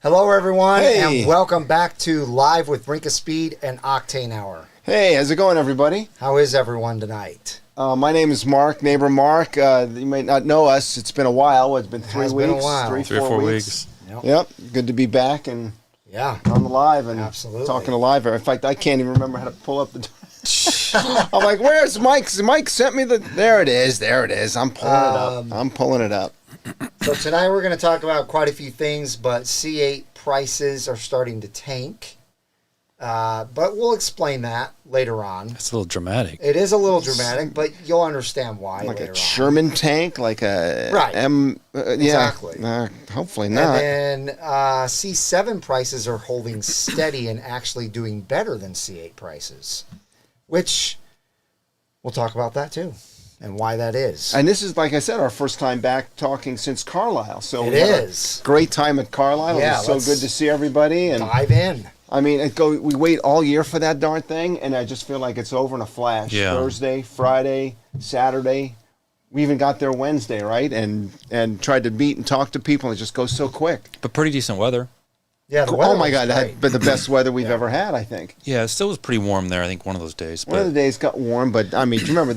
Hello, everyone, Hey. and welcome back to Live with Brinkofspeed and Octane Hour. Hey, how's it going, everybody? How is everyone tonight? My name is Mark, neighbor Mark. You might not know us. It's been a while. It's been 3 has weeks, been a while. 3 or 4 weeks. Yep. Yep, good to be back and Yeah. on the live and Absolutely. talking to live. In fact, I can't even remember how to pull up the. I'm like, where's Mike? Mike sent me the. There it is. There it is. I'm pulling it up. So tonight we're going to talk about quite a few things, but C8 prices are starting to tank. But we'll explain that later on. It's a little dramatic. It is a little dramatic, but you'll understand why Like later a Sherman tank, like a Right. Exactly. Hopefully not. And then C7 prices are holding steady and actually doing better than C8 prices, which we'll talk about that too and why that is. And this is, like I said, our first time back talking since Carlisle. So It we had is. a great time at Carlisle. Yeah, It was so let's good to see everybody. And Dive in. I mean, we wait all year for that darn thing, and I just feel like it's over in a flash. Yeah. Thursday, Friday, Saturday. We even got there Wednesday, right? And tried to meet and talk to people, and it just goes so quick. But pretty decent weather. Yeah, the Oh weather my was God, that great. had been the best weather we've ever had, I think. Yeah, it still was pretty warm there, I think, one of those days. One of But the days got warm, but I mean, do you remember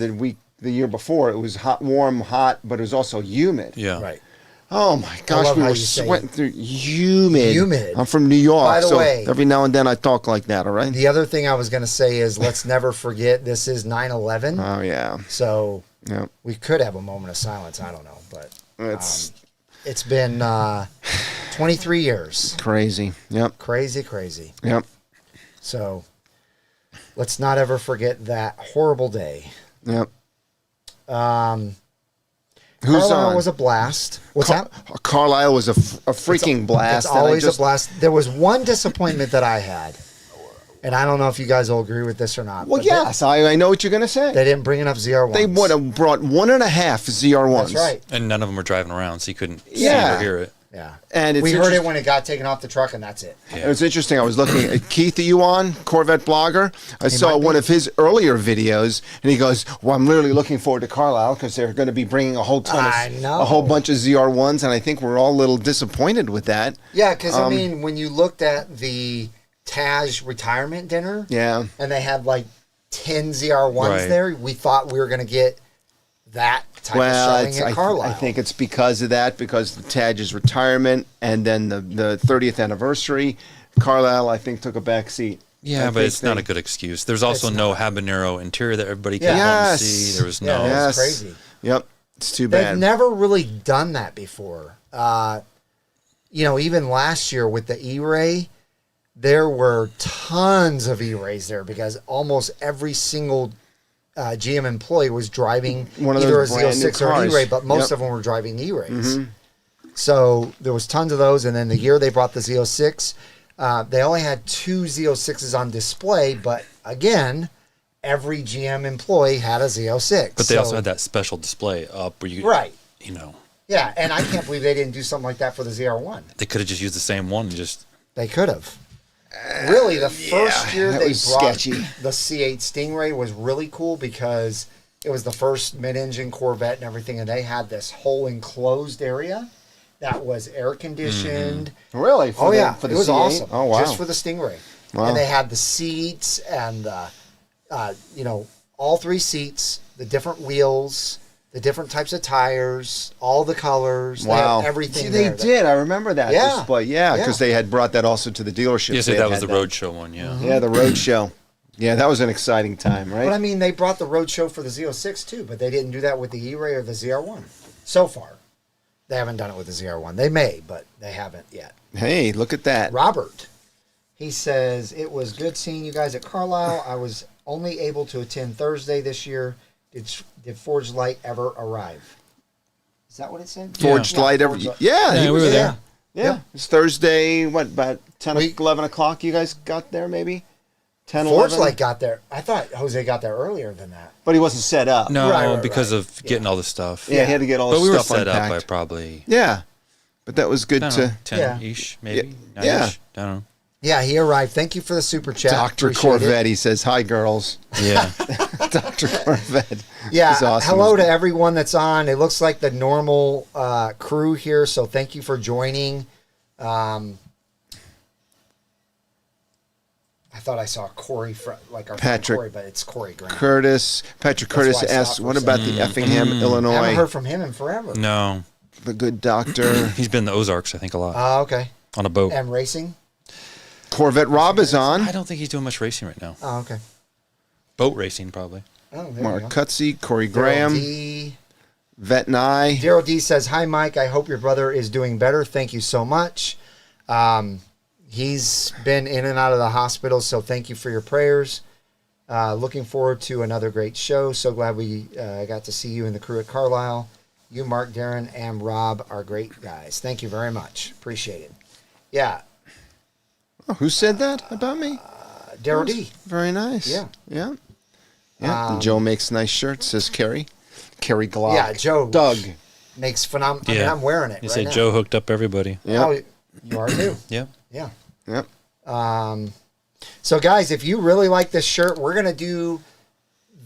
the year before? It was hot, warm, hot, but it was also humid. yeah. Right. Oh my gosh, love we how were you say sweating through humid. Humid. I'm from New York, By the so way- every now and then I talk like that, all right? The other thing I was going to say is let's never forget this is 9/11. Oh yeah. So Yeah. we could have a moment of silence. I don't know, but It's it's been 23 years. crazy. Yep. Crazy, crazy. Yep. So let's not ever forget that horrible day. Yep. Who's Who's Carlisle on? was a blast. What's that? Carlisle was a freaking blast. It's and I always just- a blast. There was one disappointment that I had, and I don't know if you guys will agree with this or not. Well, but yes, I know what you're going to say. they didn't bring enough ZR1s. They would have brought 1.5 ZR1s. That's right. And none of them were driving around, so you couldn't see Yeah. or hear it. Yeah. And it's we heard it interest- when it got taken off the truck, and that's it. It was interesting. I was looking at Keith, are you on? Corvette blogger. I saw might be. one of his earlier videos, and he goes, "Well, I'm literally looking forward to Carlisle because they're going to be bringing a whole ton I of know. a whole bunch of ZR1s, and I think we're all a little disappointed with that." Yeah, because, I mean, when you looked at the Taj retirement dinner, Yeah. and they had like 10 ZR1s Right. there, we thought we were going to get that type Well, of showing at Carlisle. I think it's because of that, because the Taj's retirement and then the 30th anniversary. Carlisle, I think, took a back seat. Yeah, I but think it's not a good excuse. There's also It's no habanero interior that everybody could Yeah. want to see. There was no. Yeah, it was crazy. Yep, it's too They've bad. never really done that before. Even last year with the E-Ray, there were tons of E-Rays there because almost every single GM employee was driving One of either a those brand new Z06 or an cars. E-Ray, but most Yep. of them were driving E-Rays. So there was tons of those, and then the year they brought the Z06, they only had 2 Z06s on display, but again, every GM employee had a Z06. But they So- also had that special display up where you, Right. you know, Yeah, and I can't believe they didn't do something like that for the ZR1. they could have just used the same one and just. They could have. Really, the first year that they was brought sketchy. the C8 Stingray was really cool because it was the first mid-engine Corvette and everything, and they had this whole enclosed area that was air conditioned. Really? Oh yeah, for the it was C8? awesome. Oh wow. Just for the Stingray, Wow. and they had the seats and all 3 seats, the different wheels, the different types of tires, all the colors. They Wow. had everything. See, they there. did. I remember that Yeah. display. Yeah, because Yeah. they had brought that also to the dealership. Yeah, so that was the roadshow one, yeah. Yeah, the road show. Yeah, that was an exciting time, right? But I mean, they brought the road show for the Z06 too, but they didn't do that with the E-Ray or the ZR1 so far. They haven't done it with the ZR1. They may, but they haven't yet. Hey, look at that. Robert, he says, it was good seeing you guys at Carlisle. I was only able to attend Thursday this year. Did Forge Light ever arrive? Is that what it said? Forged Light every. Forged Light. Yeah, Yeah, he we was were there. there. Yeah. Yeah. It's Thursday, what, about 10, We- 11 o'clock you guys got there, maybe? 10, Forge 11? Light got there. I thought Jose got there earlier than that. But he wasn't set up. No, Right, because right. of getting all the stuff. Yeah, he had to get all But the we were stuff set up by unpacked. probably, Yeah. But that was good I don't to... know, 10-ish, maybe? Yeah. 9-ish? I don't know. Yeah, he arrived. Thank you for the super chat. Dr. Appreciate Corvette, it. he says, hi, girls. Yeah. Dr. Corvette. Yeah, He's awesome. hello to everyone that's on. It looks like the normal crew here, so thank you for joining. I thought I saw Corey, like our Patrick friend Corey, but it's Corey Graham. Patrick Curtis why I asks, stopped what for a about the Effingham, I haven't Illinois, heard from him in forever. No, the good doctor? he's been in the Ozarks, I think, a lot. Oh, okay. On a boat. And racing? Corvette Rob is on. I don't think he's doing much racing right now. Oh, okay. Boat racing, probably. Oh, there Mark you go. Cutsey, Corey Daryl Graham, D. Vet Nye. Daryl D says, hi, Mike. I hope your brother is doing better. Thank you so much. He's been in and out of the hospital, so thank you for your prayers. Looking forward to another great show. So glad we got to see you and the crew at Carlisle. You, Mark, Darren, and Rob are great guys. Thank you very much. Appreciate it. Yeah. Oh, who said that about me? Daryl D. Very nice. Yeah. Yeah. Yeah. And Joe makes nice shirts, says Kerry. Kerry Glock. Yeah, Joe. Doug. Makes phenomenal. Yeah. I mean, I'm wearing it He right said now. Joe hooked up everybody. Yeah. Oh, you are too. Yeah. Yeah. Yep. So, guys, if you really like this shirt, we're going to do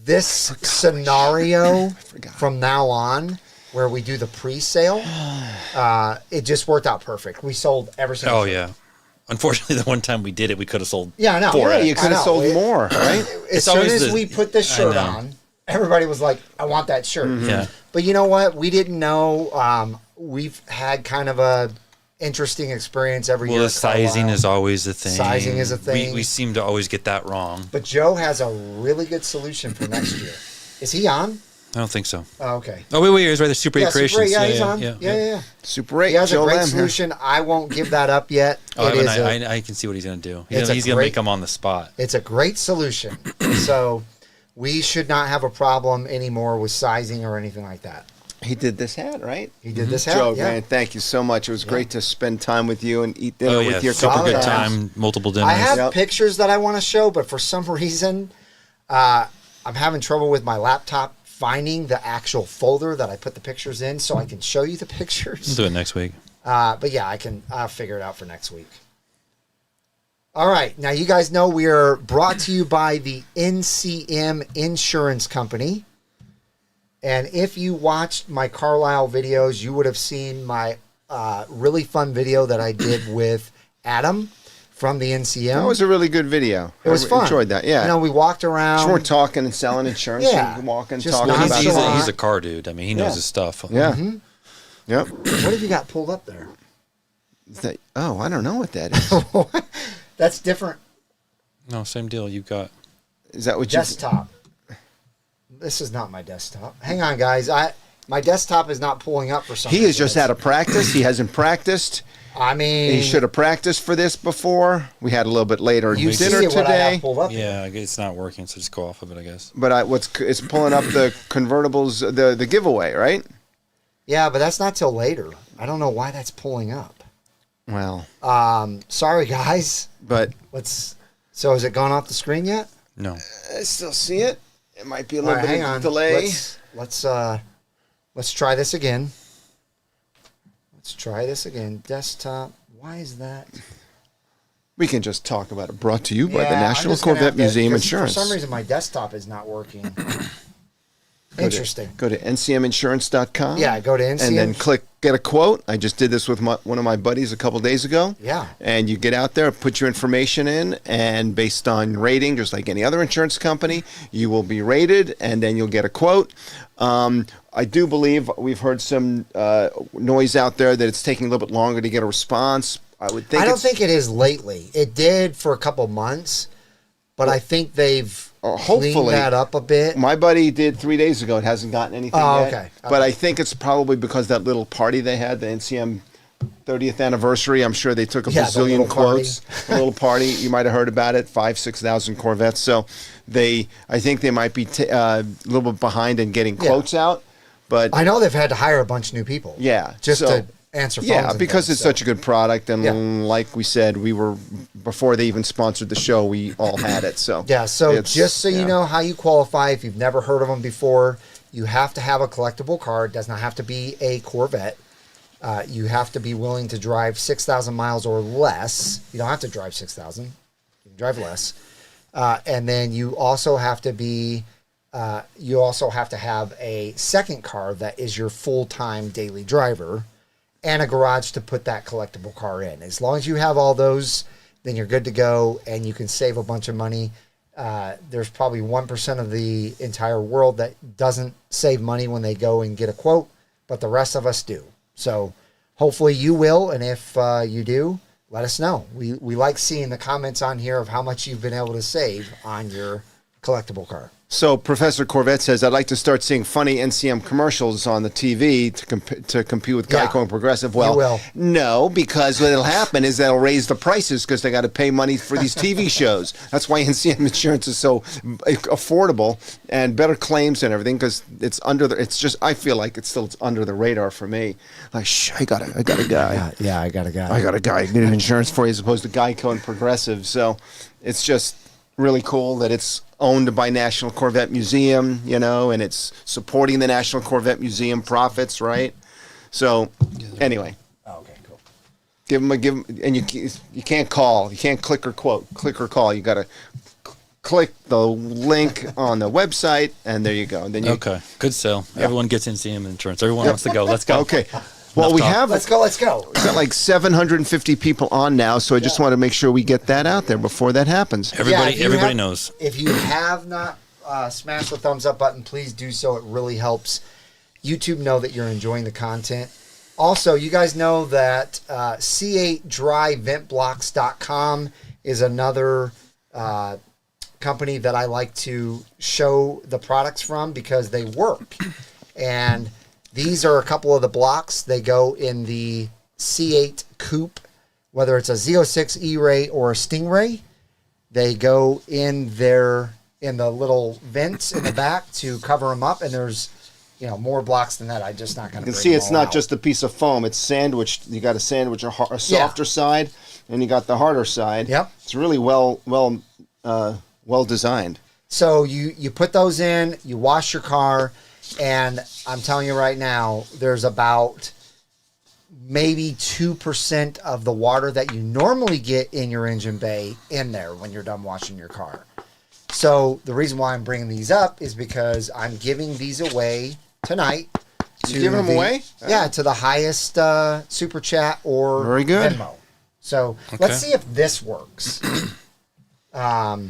this scenario from now on where we do the pre-sale. It just worked out perfect. We sold every single Oh, shirt. yeah. Unfortunately, the one time we did it, we could have sold Yeah, I know. four Yeah, X. You could have know. sold more, right? As soon always as the- we put this I shirt know. on, everybody was like, I want that shirt. Yeah. But you know what? We didn't know. We've had kind of a interesting experience every year. Well, the at sizing Carlisle. is always a thing. Sizing is a thing. We seem to always get that wrong. But Joe has a really good solution for next year. Is he on? I don't think so. Oh, okay. Oh, wait, he's right there. Super 8 Super Creations. 8, yeah, he's on. Yeah. Super 8. He has Joe a great Lamb here. solution. I won't give that up yet. Oh, It is a- I can see what he's going to do. It's a He's going to great- make them on the spot. It's a great solution. So we should not have a problem anymore with sizing or anything like that. He did this hat, right? He did this hat. Joe, yeah. man, thank you so much. It was great to spend time with you and eat dinner Oh, yeah. with your Super couple good guys. time. Multiple dinners. I have Yep. pictures that I want to show, but for some reason, I'm having trouble with my laptop finding the actual folder that I put the pictures in so I can show you the We'll pictures. do it next week. But yeah, I'll figure it out for next week. All right. Now, you guys know we are brought to you by the NCM Insurance Company. And if you watched my Carlisle videos, you would have seen my really fun video that I did with Adam from the NCM. That was a really good video. It was I fun. enjoyed that, yeah. You know, we walked around. So we're talking and selling insurance. Yeah. You can walk and Just talk not about so it. long. He's a car dude. I mean, he knows Yeah. his stuff. Yeah. Yep. What have you got pulled up there? Oh, I don't know what that is. That's different. No, same deal. You've got. Is that what you... Desktop. This is not my desktop. Hang on, guys. My desktop is not pulling up for some He reason. is just out of practice. He hasn't practiced. I mean, He should have practiced for this before. We had a little bit later you see dinner what I today. have pulled up. Yeah, it's not working, so just go off of it, I guess. But it's pulling up the convertibles, the giveaway, right? Yeah, but that's not till later. I don't know why that's pulling up. Well, Sorry, guys. but So has it gone off the screen yet? No. I still see it. It might be a All little right, bit hang of on. delay. Let's try this again. Let's try this again. Desktop. Why is that? We can just talk about it. Brought to you by the Yeah, I'm National just gonna Corvette have to- Museum 'cause Insurance. For some reason, my desktop is not working. Interesting. Go to ncminsurance.com. Yeah, go to NCM. And then click get a quote. I just did this with one of my buddies a couple days ago. Yeah. And you get out there, put your information in, and based on rating, just like any other insurance company, you will be rated, and then you'll get a quote. I do believe we've heard some noise out there that it's taking a little bit longer to get a response. I don't think it is lately. It did for a couple months, but I think they've hopefully cleaned that up a bit. My buddy did 3 days ago. It hasn't gotten anything Oh, yet. okay. But I think it's probably because that little party they had, the NCM 30th anniversary. I'm sure they took a Yeah, the bazillion little party. quotes. A little party. You might have heard about it. 6,000 Corvettes. So I think they might be a little bit behind in getting quotes out. But I know they've had to hire a bunch of new people. yeah, Just so- to answer phones. Yeah, and because things, it's such a good product, and Yeah. like we said, we were before they even sponsored the show, we all had it. So Yeah, so it's- just so you yeah. know how you qualify, if you've never heard of them before, you have to have a collectible car. It does not have to be a Corvette. You have to be willing to drive 6,000 miles or less. You don't have to drive 6,000. You can drive less. And then you also have to have a second car that is your full-time daily driver and a garage to put that collectible car in. As long as you have all those then you're good to go, and you can save a bunch of money. There's probably 1% of the entire world that doesn't save money when they go and get a quote, but the rest of us do. So hopefully you will, and if you do, let us know. We like seeing the comments on here of how much you've been able to save on your collectible car. So Professor Corvette says, I'd like to start seeing funny NCM commercials on the TV to compete with Geico and Progressive. Well, you will. No, because what'll happen is they'll raise the prices because they got to pay money for these TV shows. That's why NCM insurance is so affordable and better claims and everything, because it's under the. It's just, I feel like it's under the radar for me. Like, I got a guy. Yeah, I got a guy. I got a guy getting insurance for you as opposed to Geico and Progressive. So it's just really cool that it's owned by National Corvette Museum, you know, and it's supporting the National Corvette Museum profits, right? So, anyway. Oh, okay, cool. Give them, and you can't call, you can't click or call. You got to click the link on the website, and there you go. And then Okay, good sell. Everyone gets NCM insurance. Everyone wants to go. Let's go. Okay. Well, we have Let's go. we've got like 750 people on now, so I just want to make sure we get that out there before that happens. Everybody knows. If you have not smashed the thumbs up button, please do so. It really helps YouTube know that you're enjoying the content. Also, you guys know that C8 DryVentBlocks.com is another company that I like to show the products from because they work. And these are a couple of the blocks. They go in the C8 coupe, whether it's a Z06 E-Ray or a Stingray. They go in the little vents in the back to cover them up, and there's more blocks than that. I'm just not going to. You can see it's not just a piece of foam; it's sandwiched. You got a sandwich, a softer side, and you got the harder side. Yep, it's really well designed. So you put those in, you wash your car. And I'm telling you right now, there's about maybe 2% of the water that you normally get in your engine bay in there when you're done washing your car. So the reason why I'm bringing these up is because I'm giving these away tonight. You giving them away? Yeah, to the highest Super Chat or Very good. Venmo. So let's see if this works. Let's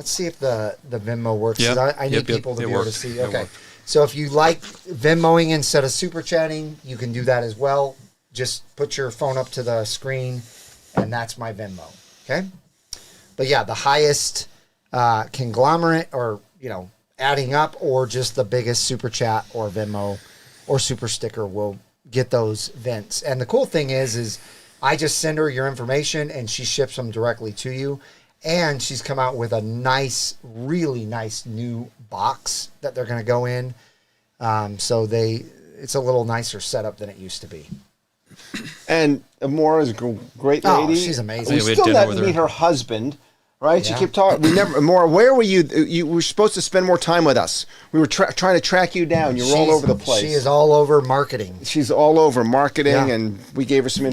see if the Venmo works. Yep. I need people to be able to see. It Okay. worked. So if you like Venmoing instead of super chatting, you can do that as well. Just put your phone up to the screen, and that's my Venmo. Okay? But yeah, the highest conglomerate or, adding up, or just the biggest super chat or Venmo or super sticker will get those vents. And the cool thing is I just send her your information, and she ships them directly to you. And she's come out with a nice, really nice new box that they're going to go in. So it's a little nicer setup than it used to be. And Amora is a great lady. Oh, she's amazing. We still didn't meet her husband, right? Yeah. She kept talking. Amora, where were you? You were supposed to spend more time with us. We were trying to track you down. You were all over the place. She is all over marketing. She's all over marketing, Yeah. and we gave her some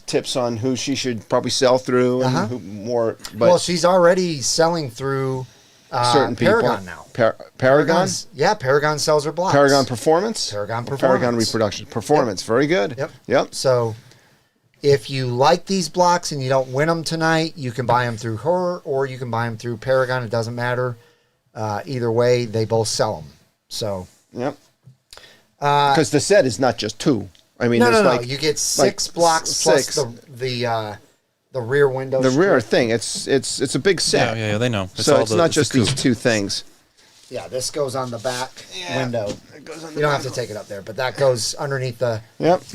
tips on who she should probably sell through and who more. But Well, she's already selling through certain people. Paragon now. Paragon? Paragon sells her blocks. Paragon Performance? Paragon Paragon Reproduction. Performance. Yep. Very good. Yep. So if you like these blocks and you don't win them tonight, you can buy them through her, or you can buy them through Paragon. It doesn't matter. Either way, they both sell them. So yep. Because the set is not just two. I mean, no. You get six blocks plus the rear window. The rear thing. It's a big set. Yeah, they know. So it's not just these two things. Yeah, this goes on the back window. It goes on you don't have to take it up there, but that goes underneath the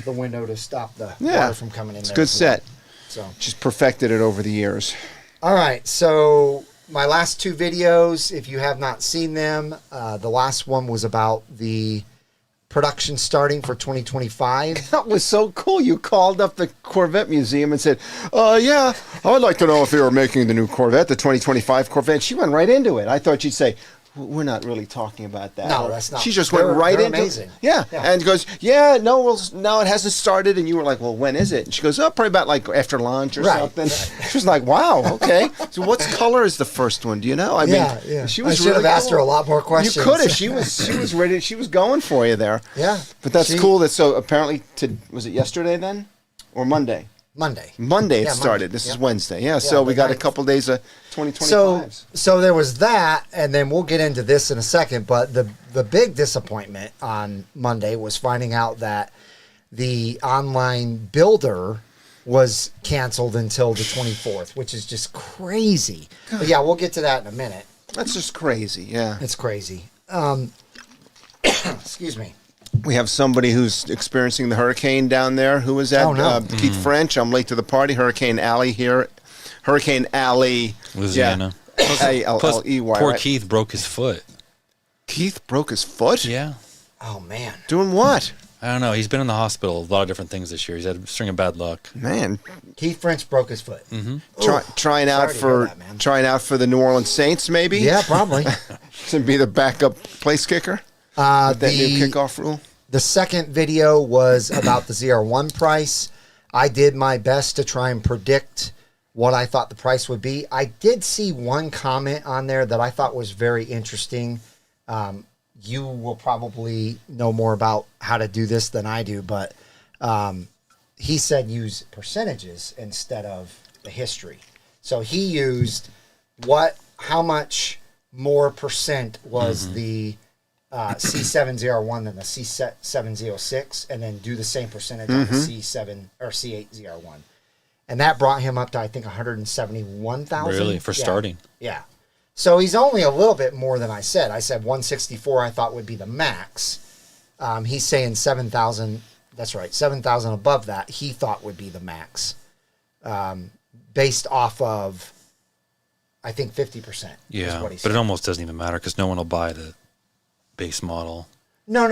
window to stop the water from coming in. It's there. a good set. So just perfected it over the years. All right, so my last two videos, if you have not seen them, the last one was about the production starting for 2025. That was so cool. You called up the Corvette Museum and said, yeah, I'd like to know if they were making the new Corvette, the 2025 Corvette. She went right into it. I thought she'd say, we're not really talking about that. No, that's not. She just went right into amazing. it. Yeah. And goes, no, it hasn't started. And you were like, well, when is it? And she goes, probably about like after lunch or something. She was like, wow, okay. So what color is the first one? Do you know? I mean, she was I should have asked her a lot more questions. You could have. She was ready. She was going for you there. Yeah. But that's cool. So apparently, was it yesterday then? Or Monday? Monday. Monday it Yeah, started. Monday. This is Yep. Wednesday. Yeah, so the we got a 9th. couple days of 2025s. So there was that, and then we'll get into this in a second. But the big disappointment on Monday was finding out that the online builder was canceled until the 24th, which is just crazy. But yeah, we'll get to that in a minute. That's just crazy. Yeah. It's crazy. Excuse me. We have somebody who's experiencing the hurricane down there. Who was that? Oh, no. Keith French. I'm late to the party. Hurricane Alley here. Hurricane Alley. Louisiana. Plus, A-L-L-E-Y. poor right? Keith broke his foot. Keith broke his foot? Yeah. Oh man. Doing what? I don't know. He's been in the hospital. A lot of different things this year. He's had a string of bad luck. Man. Keith French broke his foot. Trying out sorry to hear that, man. trying out for the New Orleans Saints, maybe? Yeah, probably. To be the backup place kicker? With that new kickoff rule? The second video was about the ZR1 price. I did my best to try and predict what I thought the price would be. I did see one comment on there that I thought was very interesting. You will probably know more about how to do this than I do, but he said use percentages instead of the history. So he used how much more percent was the C7 ZR1 than the C7 Z06, and then do the same percentage on the C7 or C8 ZR1. And that brought him up to, I think, 171,000. Really? For starting? Yeah. So he's only a little bit more than I said. I said 164 I thought would be the max. He's saying 7,000. That's right. 7,000 above that he thought would be the max. Based off of, I think, 50%. Yeah. Is what he But said. it almost doesn't even matter because no one will buy the base model. No.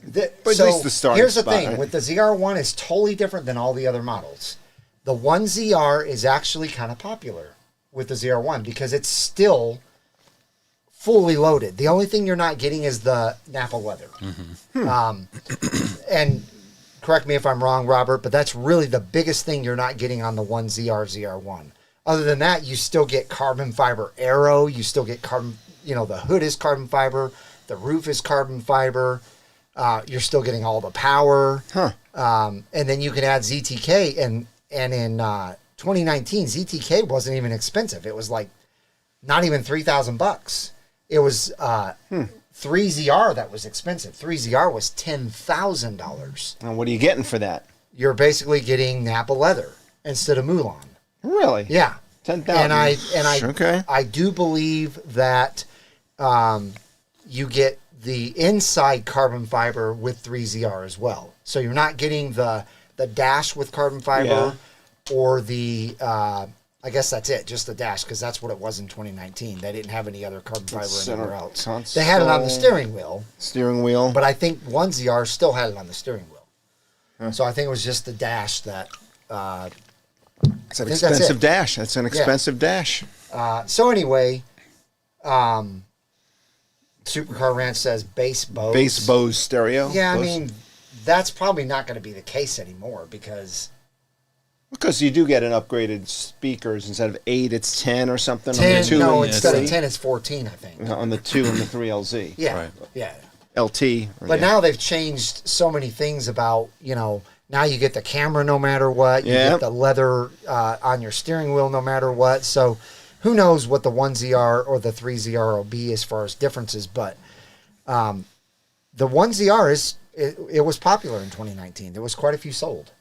But at least the starting Here's the spot, thing. right? With the ZR1, is totally different than all the other models. The 1ZR is actually kind of popular with the ZR1 because it's still fully loaded. The only thing you're not getting is the Napa leather. And correct me if I'm wrong, Robert, but that's really the biggest thing you're not getting on the 1ZR ZR1. Other than that, you still get carbon fiber aero. You still get carbon, the hood is carbon fiber. The roof is carbon fiber. You're still getting all the power. And then you can add ZTK. And in 2019, ZTK wasn't even expensive. It was like not even $3,000. It was 3ZR that was expensive. 3ZR was $10,000. And what are you getting for that? You're basically getting Napa leather instead of Mulan. Really? Yeah. 10,000. And I do believe that you get the inside carbon fiber with 3ZR as well. So you're not getting the dash with carbon fiber or the I guess that's it, just the dash, because that's what it was in 2019. They didn't have any other carbon fiber anywhere else. They had it on the steering wheel. But I think 1ZR still had it on the steering wheel. So I think it was just the dash that it's an expensive dash. That's an expensive dash. So anyway, Supercar Ranch says bass Bose. Bass Bose stereo. Yeah, Bose. I mean, that's probably not going to be the case anymore because you do get an upgraded speakers. Instead of 8, it's 10 or something. 10, on the 2 no, and instead of 3. 10, it's 14, I think. On the 2 and the 3LZ. Yeah, Right. yeah. LT. But now they've changed so many things about, now you get the camera no matter what. You get the leather on your steering wheel no matter what. So who knows what the 1ZR or the 3ZR will be as far as differences. But the 1ZR, it was popular in 2019. There was quite a few sold.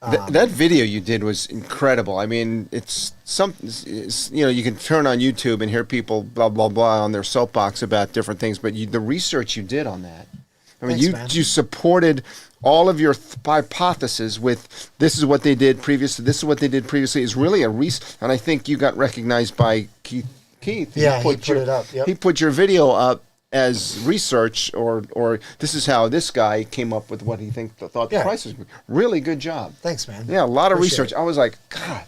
That video you did was incredible. I mean, you can turn on YouTube and hear people blah blah blah on their soapbox about different things, but the research you did on that. I mean, Thanks, you supported all of your hypotheses with this is what they did previously. This is what they did previously. Is really and I think you got recognized by Keith. Yeah, he put it up. Yep. He put your video up as research, or this is how this guy came up with what he thought the price was. Really good job. Thanks, man. Yeah, a lot of Appreciate research. it. I was like, God,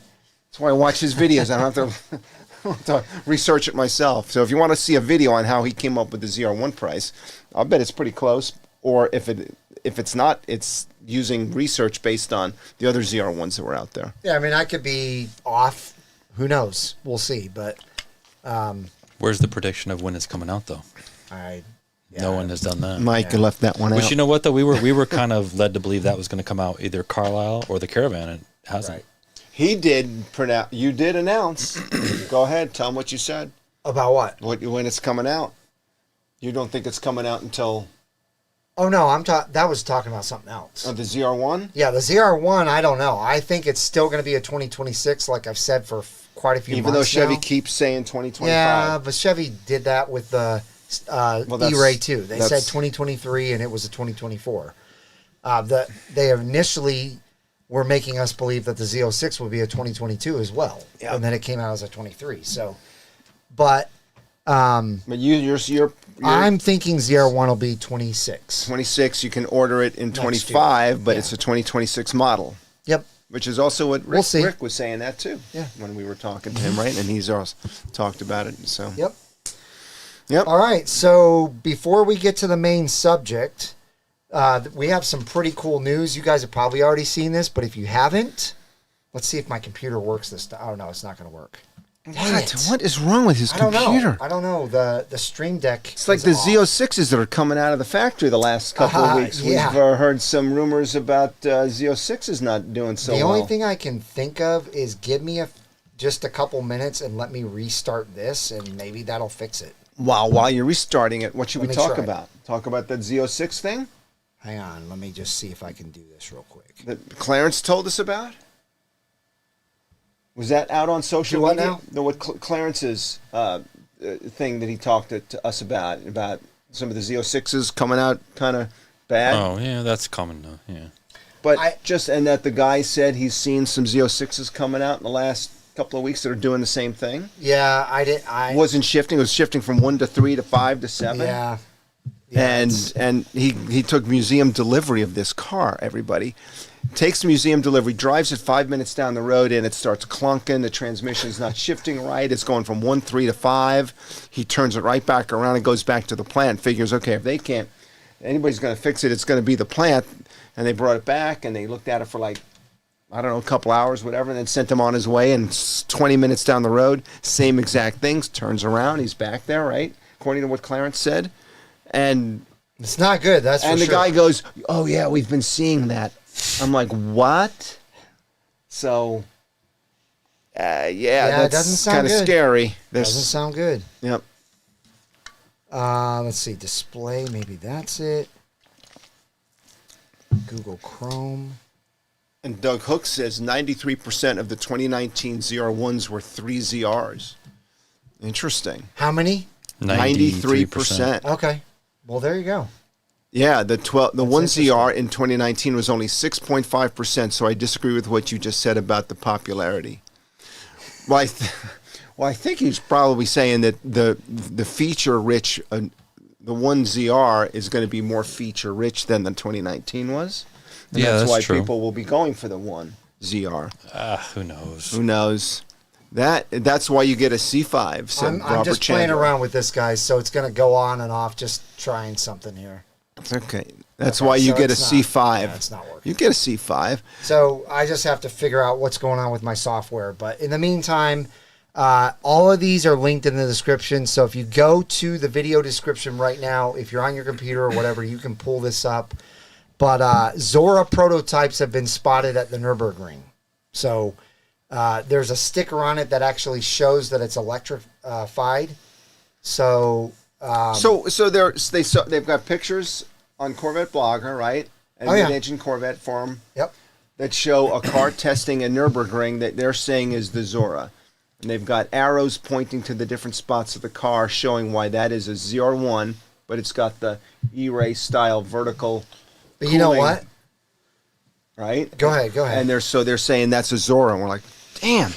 that's why I watch his videos. I don't have to research it myself. So if you want to see a video on how he came up with the ZR1 price, I'll bet it's pretty close. Or if it's not, it's using research based on the other ZR1s that were out there. Yeah, I mean, I could be off. Who knows? We'll see. But Where's the prediction of when it's coming out, though? No one has done that. Mike left that one out. Which, you know what, though? We were kind of led to believe that was going to come out either Carlisle or the Caravan hasn't. Right. He did pronounce. You did announce. Go ahead. Tell him what you said. About what? When it's coming out. You don't think it's coming out until... Oh, no, that was talking about something else. The ZR1? Yeah, the ZR1, I don't know. I think it's still going to be a 2026, like I've said for quite a few months Even though Chevy now. keep saying 2025. Yeah, but Chevy did that with the E-Ray too. They said 2023, and it was a 2024. They initially were making us believe that the Z06 would be a 2022 as well, and then it came out as a 23. So, but you're I'm thinking ZR1 will be 26. 26. You can order it in 25, but it's a 2026 model. Yep. Which is also what Rick was saying that too. Yeah. When we were talking to him, right? And he's also talked about it. So. Yep. Yep. All right. So before we get to the main subject, we have some pretty cool news. You guys have probably already seen this, but if you haven't, let's see if my computer works this time. Oh no, it's not going to work. What is wrong with his computer? I don't know. The Stream Deck. It's like the Z06s that are coming out of the factory the last couple of weeks. Yeah. We've heard some rumors about Z06s not doing so well. The only thing I can think of is give me just a couple minutes and let me restart this, and maybe that'll fix it. Wow, while you're restarting it, what should we talk about? Talk about that Z06 thing? Hang on. Let me just see if I can do this real quick. That Clarence told us about? Was that out on social media? Now? No, what Clarence's thing that he talked to us about some of the Z06s coming out kind of bad. Oh, yeah, that's common now, yeah. But and that the guy said he's seen some Z06s coming out in the last couple of weeks that are doing the same thing. Yeah, I wasn't shifting. It was shifting from 1 to 3 to 5 to 7. Yeah. And he took museum delivery of this car, everybody. Takes the museum delivery, drives it 5 minutes down the road, and it starts clunking. The transmission is not shifting right. It's going from 1.3 to 5. He turns it right back around and goes back to the plant. Figures, okay, if they can't, anybody's going to fix it, it's going to be the plant. And they brought it back, and they looked at it for like, I don't know, a couple hours, whatever, and then sent him on his way. And 20 minutes down the road, same exact things. Turns around, he's back there, right? According to what Clarence said. And it's not good, that's for sure. And the guy goes, oh, yeah, we've been seeing that. I'm like, what? So, that's kind of scary. Doesn't sound good. Yep. Let's see, display, maybe that's it. Google Chrome. And Doug Hook says 93% of the 2019 ZR1s were 3ZRs. Interesting. How many? 93%. Okay. Well, there you go. Yeah, the 1ZR in 2019 was only 6.5%, so I disagree with what you just said about the popularity. Well, I think he's probably saying that the feature-rich, the 1ZR is going to be more feature-rich than the 2019, was. And that's why true. People will be going for the 1ZR. Who knows? Who knows? That's why you get a C5, said Robert I'm just Chandler. playing around with this, guys, so it's going to go on and off, just trying something here. Okay. That's why you get a C5. Yeah, it's not working. You get a C5. So I just have to figure out what's going on with my software. But in the meantime, all of these are linked in the description. So if you go to the video description right now, if you're on your computer or whatever, you can pull this up. But Zora prototypes have been spotted at the Nürburgring. So there's a sticker on it that actually shows that it's electrified. So they've got pictures on Corvette Blogger, right? And mid-engine Corvette forum. Yep. That show a car testing in Nürburgring that they're saying is the Zora. And they've got arrows pointing to the different spots of the car showing why that is a ZR1, but it's got the E-Ray style vertical But you know what? Right? Go ahead. And they're saying that's a Zora, and we're like, damn.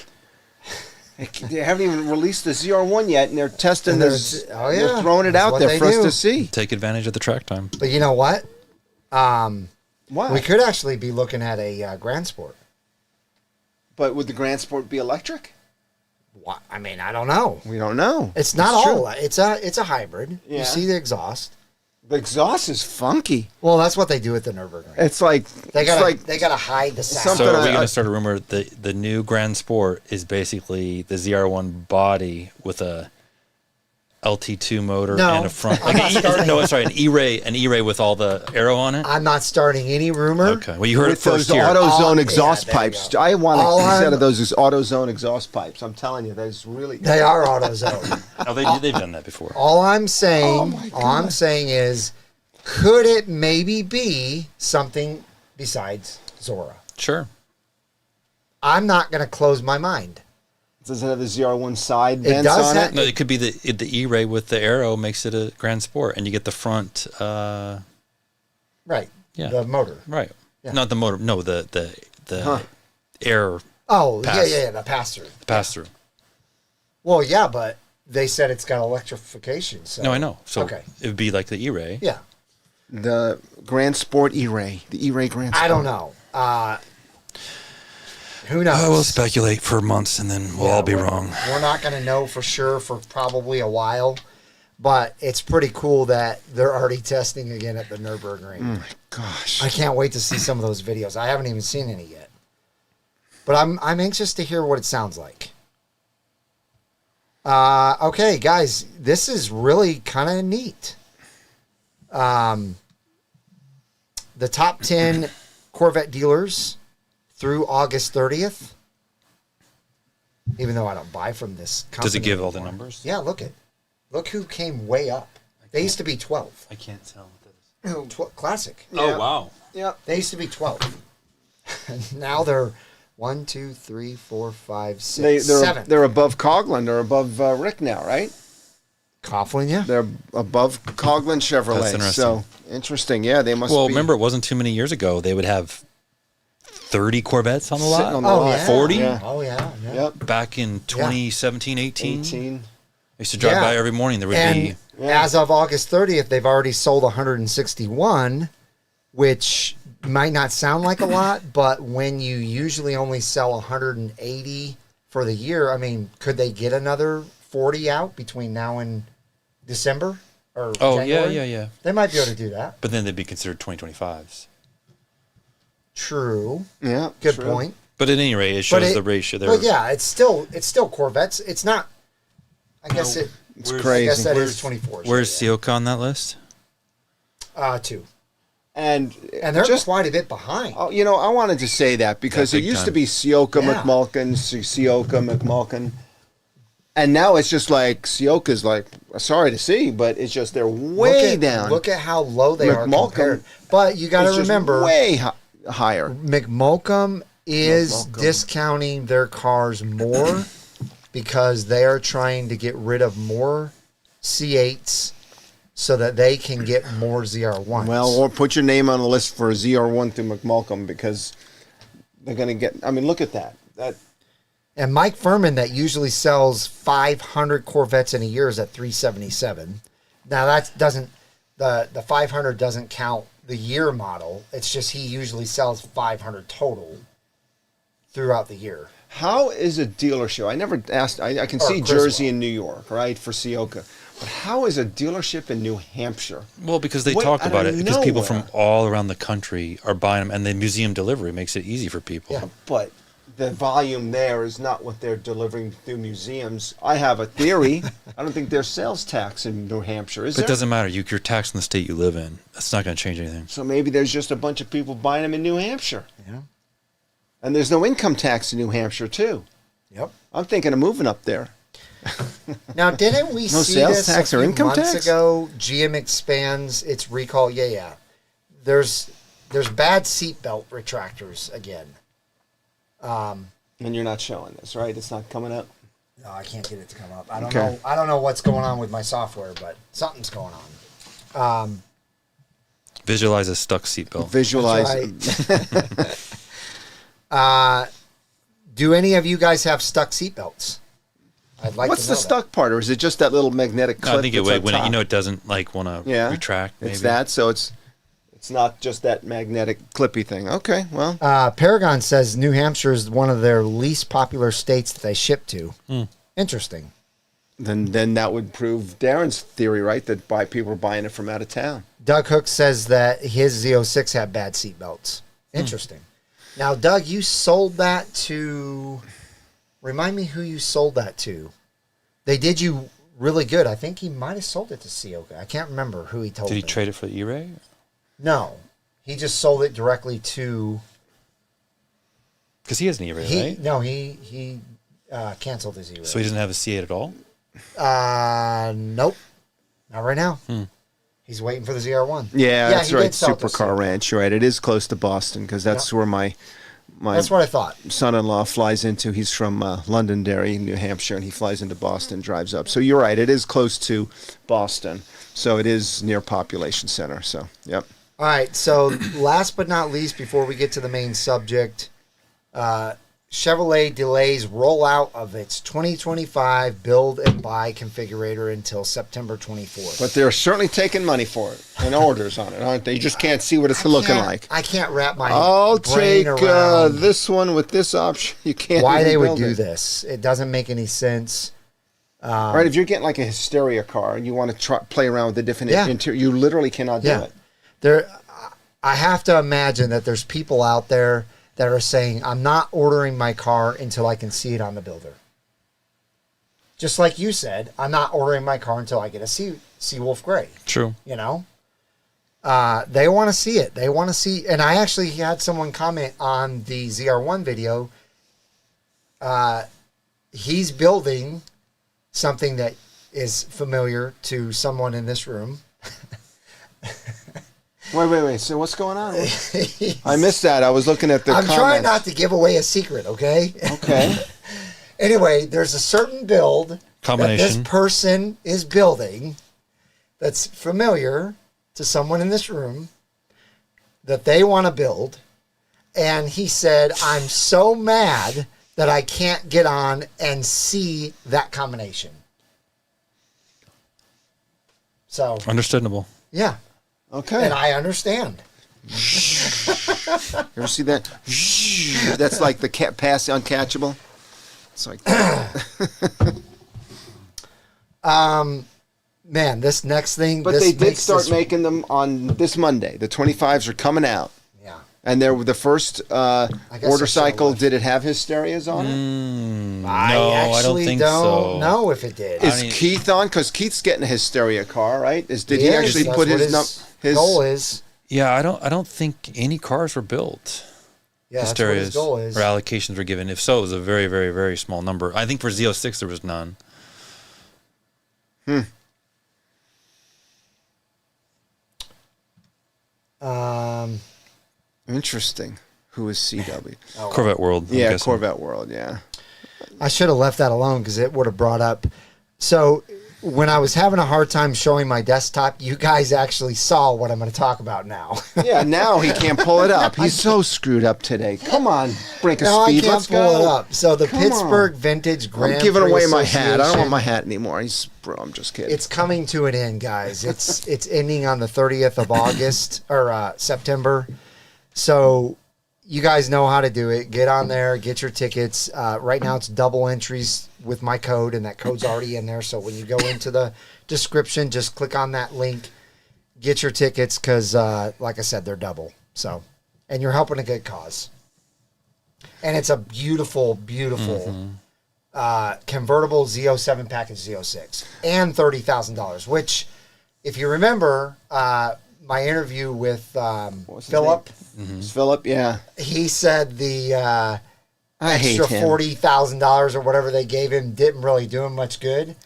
They haven't even released the ZR1 yet, and they're testing this. Oh, yeah. They're throwing it out there for us to see. Take advantage of the track time. But you know what? What? We could actually be looking at a Grand Sport. But would the Grand Sport be electric? What? I mean, I don't know. We don't know. It's not all. It's a hybrid. Yeah. You see the exhaust. The exhaust is funky. Well, that's what they do at the Nürburgring. It's like they gotta hide the sound. So are we going to start a rumor that the new Grand Sport is basically the ZR1 body with a LT2 motor No, and a front. I'm not starting- An E-Ray with all the arrow on it. I'm not starting any rumor. Okay, well you heard it With those first here. AutoZone Yeah, exhaust there you pipes. go. I want All a set I'm- of those AutoZone exhaust pipes. I'm telling you, that's really. They are AutoZone. Oh, they've done that before. All I'm saying, my all I'm saying is, could it maybe be something besides Zora? Sure. I'm not going to close my mind. Does it have the ZR1 side It vents does on have- it? No, it could be the E-Ray with the arrow makes it a Grand Sport, and you get the front. Right. Yeah. The motor. Right. Yeah. Not the motor. No, the air Oh, Pass. yeah, the pass-through. pass through. Well, yeah, but they said it's got electrification. So. No, I know. So Okay. it would be like the E-Ray. Yeah. The Grand Sport E-Ray. The E-Ray Grand Sport. I don't know. Who knows? We'll speculate for months, and then we'll all be wrong. We're not going to know for sure for probably a while, but it's pretty cool that they're already testing again at the Nürburgring. Oh my gosh. I can't wait to see some of those videos. I haven't even seen any yet, but I'm anxious to hear what it sounds like. Okay, guys, this is really kind of neat. The top 10 Corvette dealers through August 30th. Even though I don't buy from this company. Does it give all the anymore. numbers? Yeah, look who came way up. They used to be 12. I can't tell what that is. Classic. Yeah. Oh, wow. Yep. They used to be 12. And now they're 1, 2, 3, 4, 5, 6, 7. They're above Coughlin. They're above Rick now, right? Coughlin, yeah. They're above Coughlin Chevrolet. That's interesting. So interesting. Yeah, they must Well, be. remember, it wasn't too many years ago. They would have 30 Corvettes on the Sitting lot. on the Oh, lot. yeah. 40? Yeah. Oh, yeah. Yep. Back in 2017, 18. 18. I used to drive Yeah. by every morning. There would And be... Yeah. as of August 30th, they've already sold 161, which might not sound like a lot, but when you usually only sell 180 for the year, I mean, could they get another 40 out between now and December or Oh, January? yeah. They might be able to do that. But then they'd be considered 2025s. True. Yeah. Good true. point. But at any rate, it shows the ratio there. But yeah, it's still Corvettes. It's not. I guess it. It's I crazy. guess that Where's- is 24. Where's Sioka on that list? 2? And And they're just quite a bit behind. Oh, I wanted to say that because Yeah, it big used to time. be Sioka Yeah. McMulkin, Sioka McMulkin. And now it's just like Sioka's like, sorry to see, but it's just they're way down. Look at how low they are McMulkin compared. But you got It's to just remember, way higher. McMulkin is McMulkin. discounting their cars more because they are trying to get rid of more C8s so that they can get more ZR1s. Well, or put your name on the list for a ZR1 through McMulkin because they're going to get. I mean, look at that. And Mike Furman, that usually sells 500 Corvettes in a year, is at 377. Now that doesn't the 500 doesn't count the year model. It's just he usually sells 500 total throughout the year. How is a dealership? I never asked. I can Or see Criswell. Jersey and New York, right, for Sioka. But how is a dealership in New Hampshire? Well, because they Way talk out about of it. Because people nowhere. from all around the country are buying them, and the museum delivery makes it easy for people. Yeah. But the volume there is not what they're delivering through museums. I have a theory. I don't think there's sales tax in New Hampshire, is But it there? doesn't matter. You're taxed in the state you live in. That's not going to change anything. So maybe there's just a bunch of people buying them in New Hampshire. Yeah. And there's no income tax in New Hampshire, too. Yep. I'm thinking of moving up there. Now, didn't we No see sales this tax a or few income months tax? ago? GM expands its recall. Yeah. There's bad seatbelt retractors again. And you're not showing this, right? It's not coming up. No, I can't get it to come up. I don't Okay. know. I don't know what's going on with my software, but something's going on. Visualize a stuck seatbelt. Visualize. Do any of you guys have stuck seatbelts? I'd like What's to the know stuck part, or is it just that little magnetic clip? I think it that's would up when top? it doesn't like want to Yeah, retract. Maybe. It's that, so it's not just that magnetic clippy thing. Okay, well, Paragon says New Hampshire is one of their least popular states that they ship to. Interesting. then that would prove Darren's theory, right? That people are buying it from out of town. Doug Hook says that his Z06 had bad seatbelts. Interesting. Now, Doug, you sold that to... Remind me who you sold that to. They did you really good. I think he might have sold it to Sioka. I can't remember who he told me. Did he trade it for the E-Ray? No. He just sold it directly to... Because he has an E-Ray, right? No, he canceled his E-Ray. So he doesn't have a C8 at all? Nope. Not right now. He's waiting for the ZR1. Yeah, that's right. Supercar Ranch. You're right. It is close to Boston because that's where my that's what I thought. Son-in-law flies into. He's from Londonderry, New Hampshire, and he flies into Boston, drives up. So you're right. It is close to Boston. So it is near population center. So, yep. All right. So last but not least, before we get to the main subject, Chevrolet delays rollout of its 2025 build and buy configurator until September 24th. But they're certainly taking money for it and orders on it, aren't they? You just can't see what it's looking like. I can't wrap my I'll brain take around this one with this option. You can't. Why they would build do it. this? It doesn't make any sense. Right? If you're getting like a hysteria car and you want to play around with the different interior, you literally cannot do it. I have to imagine that there's people out there that are saying, I'm not ordering my car until I can see it on the builder. Just like you said, I'm not ordering my car until I get a Seawolf Gray. True. You know? They want to see it. They want to see... And I actually had someone comment on the ZR1 video. He's building something that is familiar to someone in this room. Wait. So what's going on? I missed that. I was looking at the comments. I'm trying not to give away a secret, okay? Okay. Anyway, there's a certain build that this person is building that's familiar to someone in this room that they want to build. And he said, I'm so mad that I can't get on and see that combination. So. Understandable. Yeah. Okay. And I understand. You ever see that? That's like the pass uncatchable. It's like man, this next thing. But they did start making them on this Monday. The 25s are coming out. Yeah. And they're the first order cycle. Did it have hysterias on it? I don't think so. know if it did. Is Keith on? Because Keith's getting a hysteria car, right? Did he actually put his goal is? Yeah, I don't think any cars were built. Yeah, that's what his goal is. Or allocations were given. If so, it was a very, very, very small number. I think for Z06 there was none. Interesting. Who is CW? Corvette World. Yeah, Corvette World, yeah. I should have left that alone because it would have brought up. So when I was having a hard time showing my desktop, you guys actually saw what I'm going to talk about now. Yeah, now he can't pull it up. He's so screwed up today. Come on, Brinkofspeed, let's go. I can't pull it up. So the Pittsburgh Vintage Grand Prix I'm giving away my hat. I don't want my hat anymore. I'm just kidding. It's coming to an end, guys. It's ending on the 30th of August or September. So you guys know how to do it. Get on there, get your tickets. Right now it's double entries with my code, and that code's already in there. So when you go into the description, just click on that link, get your tickets, because like I said, they're double. So, and you're helping a good cause. And it's a beautiful, beautiful convertible Z07 package Z06 and $30,000, which, if you remember, my interview with Philip. Philip, yeah. He said the hate extra him. $40,000 or whatever they gave him didn't really do him much good.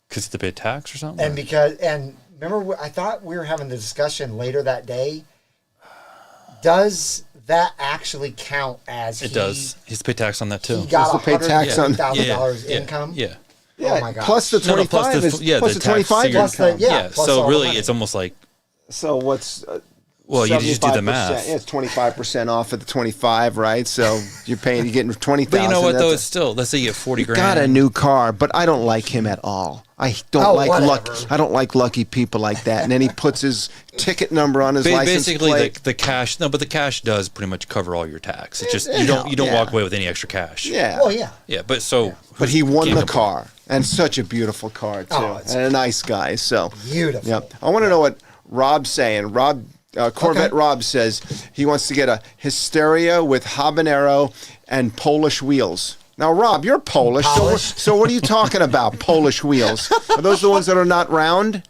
Because to pay tax or something? And remember, I thought we were having the discussion later that day. Does that actually count as it does. He's to pay tax on that too. He got $150,000 income? Yeah. Oh my God. Plus the 25 plus the 25 income. Yeah. So really, it's almost like. So what's? Well, you just do the math. Yeah, it's 25% off of the 25, right? So you're getting 20,000. But you know what though? It's still, let's say you have 40 grand. Got a new car, but I don't like him at all. I don't like lucky people like that. And then he puts his ticket number on his license plate. Basically, the cash. No, but the cash does pretty much cover all your tax. It's just you don't walk away with any extra cash. Yeah. Oh yeah. Yeah, but so. But he won the car, and such a beautiful car too, and a nice guy. So beautiful. Yep. I want to know what Rob's saying. Corvette Rob says he wants to get a Hysteria with habanero and Polish wheels. Now, Rob, you're Polish. So what are you talking about, Polish wheels? Are those the ones that are not round?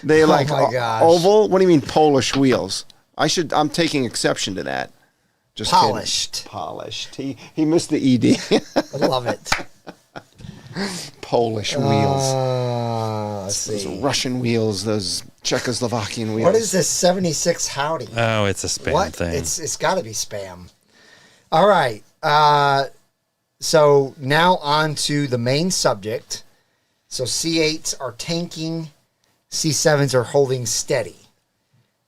They like oval? What do you mean Polish wheels? I'm taking exception to that. Just polished. Kidding. Polished. He missed the ED. I love it. Polish wheels. Let's see. Those Russian wheels, those Czechoslovakian wheels. What is this 76 Howdy? Oh, it's a spam thing. It's got to be spam. All right. So now on to the main subject. So C8s are tanking. C7s are holding steady.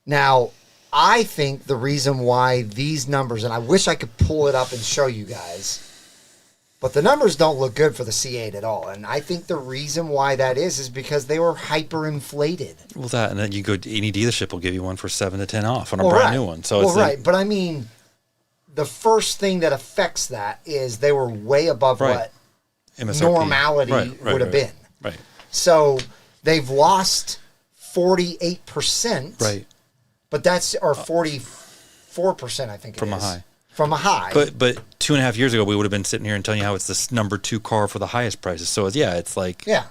Now, I think the reason why these numbers, and I wish I could pull it up and show you guys, but the numbers don't look good for the C8 at all. And I think the reason why that is because they were hyperinflated. Well, that, and then you go to any dealership will give you one for 7 to 10 off on a brand new one. So it's right. But I mean, the first thing that affects that is they were way above what MSRP. Normality would have been. Right. So they've lost 48%. Right. But that's, or 44%, I think it is. From a high. From a high. But 2.5 years ago, we would have been sitting here and telling you how it's this number 2 car for the highest prices. So it's like. Yeah.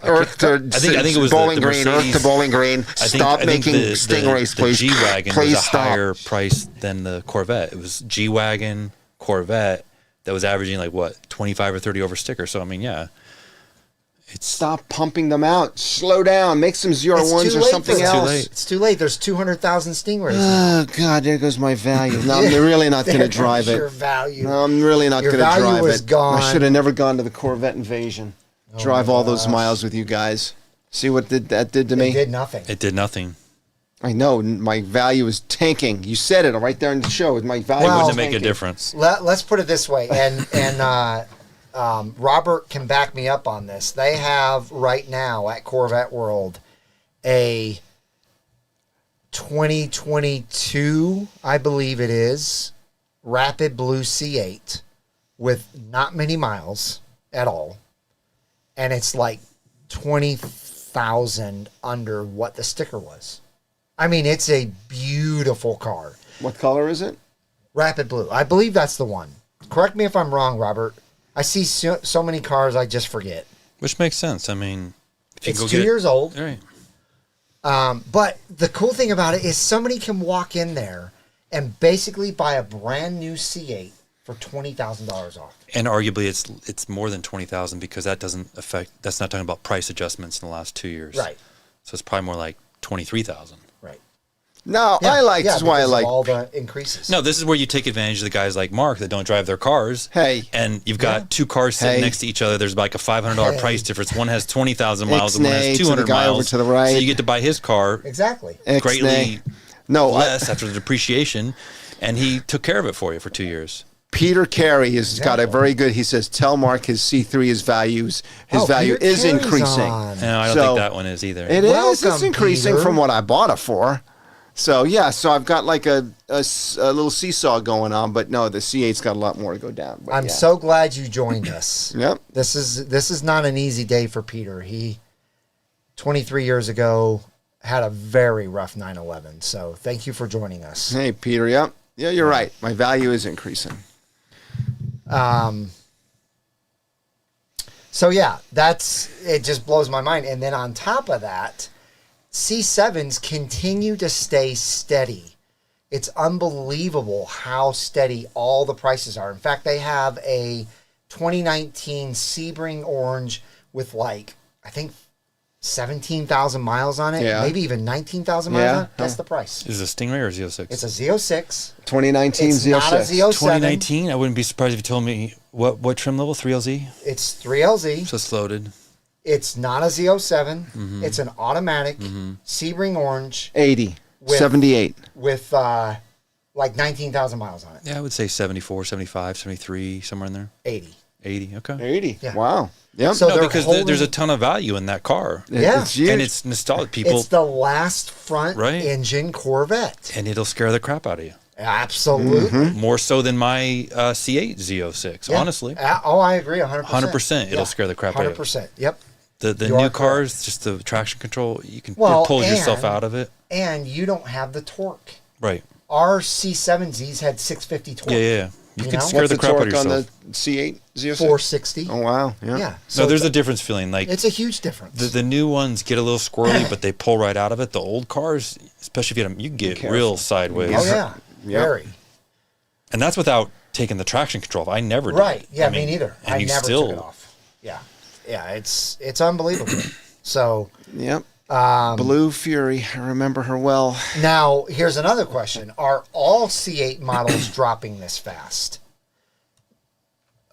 Earth to I think it was Bowling the Green. Mercedes, Earth to Bowling Green. Stop making Stingrays, please. The G-Wagon please was a stop. higher price than the Corvette. It was G-Wagon, Corvette that was averaging like what, 25 or 30 over sticker. So I mean, yeah. Stop pumping them out. Slow down. Make some ZR1s or something else. It's too late. There's 200,000 Stingrays. Oh, God, there goes my value. No, I'm really not going to drive it. Your value. No, I'm really not going to drive value is it. gone. I should have never gone to the Corvette Invasion. Drive all those miles with you guys. See what that did to me? It did nothing. It did nothing. I know. My value is tanking. You said it right there in the show. My value It was wouldn't make a tanking. difference. Let's put it this way, and Robert can back me up on this. They have right now at Corvette World a 2022, I believe it is, Rapid Blue C8 with not many miles at all, and it's like 20,000 under what the sticker was. I mean, it's a beautiful car. What color is it? Rapid Blue. I believe that's the one. Correct me if I'm wrong, Robert. I see so many cars I just forget. Which makes sense. I mean, if you it's go 2 years old. All right. But the cool thing about it is somebody can walk in there and basically buy a brand new C8 for $20,000 off. And arguably, it's more than 20,000 because that doesn't affect. That's not talking about price adjustments in the last 2 years. Right. So it's probably more like 23,000. Right. No, Yeah, this is why I like all the increases. No, this is where you take advantage of the guys like Mark that don't drive their cars. Hey. And you've got two cars sitting next to each other. There's like a $500 price difference. One has 20,000 miles and one has 200 guy miles. over to the right. So you get to buy his car Exactly. greatly less after the depreciation. And he took care of it for you for 2 years. Peter Carey has got a very good. He says, "Tell Mark his C3 his value is Peter is Carey's increasing." on. No, I don't think that one is either. It is. It's Welcome, increasing Peter. from what I bought it for. So yeah, so I've got like a little seesaw going on, but no, the C8's got a lot more to go down. But I'm so glad you joined us. Yep. This is not an easy day for Peter. He 23 years ago had a very rough 9/11. So thank you for joining us. Hey, Peter. Yep. Yeah, you're right. My value is increasing. So yeah, it just blows my mind. And then on top of that, C7's continue to stay steady. It's unbelievable how steady all the prices are. In fact, they have a 2019 Sebring Orange with like, I think 17,000 miles on it, maybe even 19,000 miles on it. That's the price. Is it a Stingray or a Z06? It's a Z06. 2019 It's Z06. not a Z07. 2019? I wouldn't be surprised if you told me what trim level? 3LZ? It's 3LZ. So it's loaded. It's not a Z07. It's an automatic Sebring Orange 80. 78. with like 19,000 miles on it. Yeah, I would say 74, 75, 73, somewhere in there. 80. 80, okay. 80. Yeah. Wow. Yep. So No, they're because holding- there's a ton of value in that car. Yeah. It's huge. And it's nostalgic. People, It's the last front Right. engine Corvette. and it'll scare the crap out of you. Absolutely. More so than my C8 Z06, Yeah. honestly. I agree 100%. 100%. It'll scare the crap out of you. 100%. Yep. The You are new correct. cars, just the traction control, you can Well, it pulls yourself and- out of it. And you don't have the torque. Right. Our C7's had 650 torque. Yeah. You You can know? scare What's the the crap out of torque on yourself. the C8 ZR6? 460. Oh, wow. Yeah. Yeah. No, there's it's a difference feeling. Like It's a huge difference. the new ones get a little squirrely, but they pull right out of it. The old cars, especially if you get them, you can get careful. real sideways. oh yeah, Yep. very. And that's without taking the traction control off. I never did. Right. Yeah, I mean, me neither. And I you never still, took it off. Yeah. Yeah, it's unbelievable. So Yep. Blue Fury. I remember her well. now here's another question. Are all C8 models dropping this fast?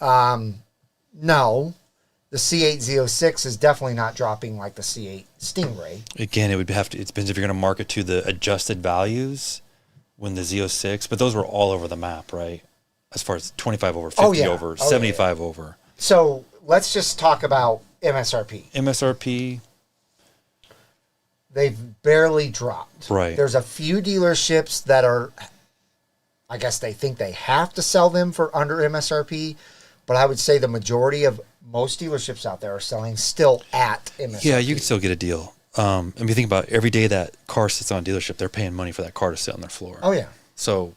No. The C8 Z06 is definitely not dropping like the C8 Stingray. Again, it would have to. It depends if you're going to market to the adjusted values when the Z06, but those were all over the map, right? As far as 25 over, 50 Oh, yeah. over, Oh, 75 over. So let's just talk about MSRP. MSRP, They've barely dropped. Right. There's a few dealerships that are, I guess they think they have to sell them for under MSRP, but I would say the majority of most dealerships out there are selling still at MSRP. yeah, you can still get a deal. And if you think about it, every day that car sits on a dealership, they're paying money for that car to sit on their floor. Oh, yeah. So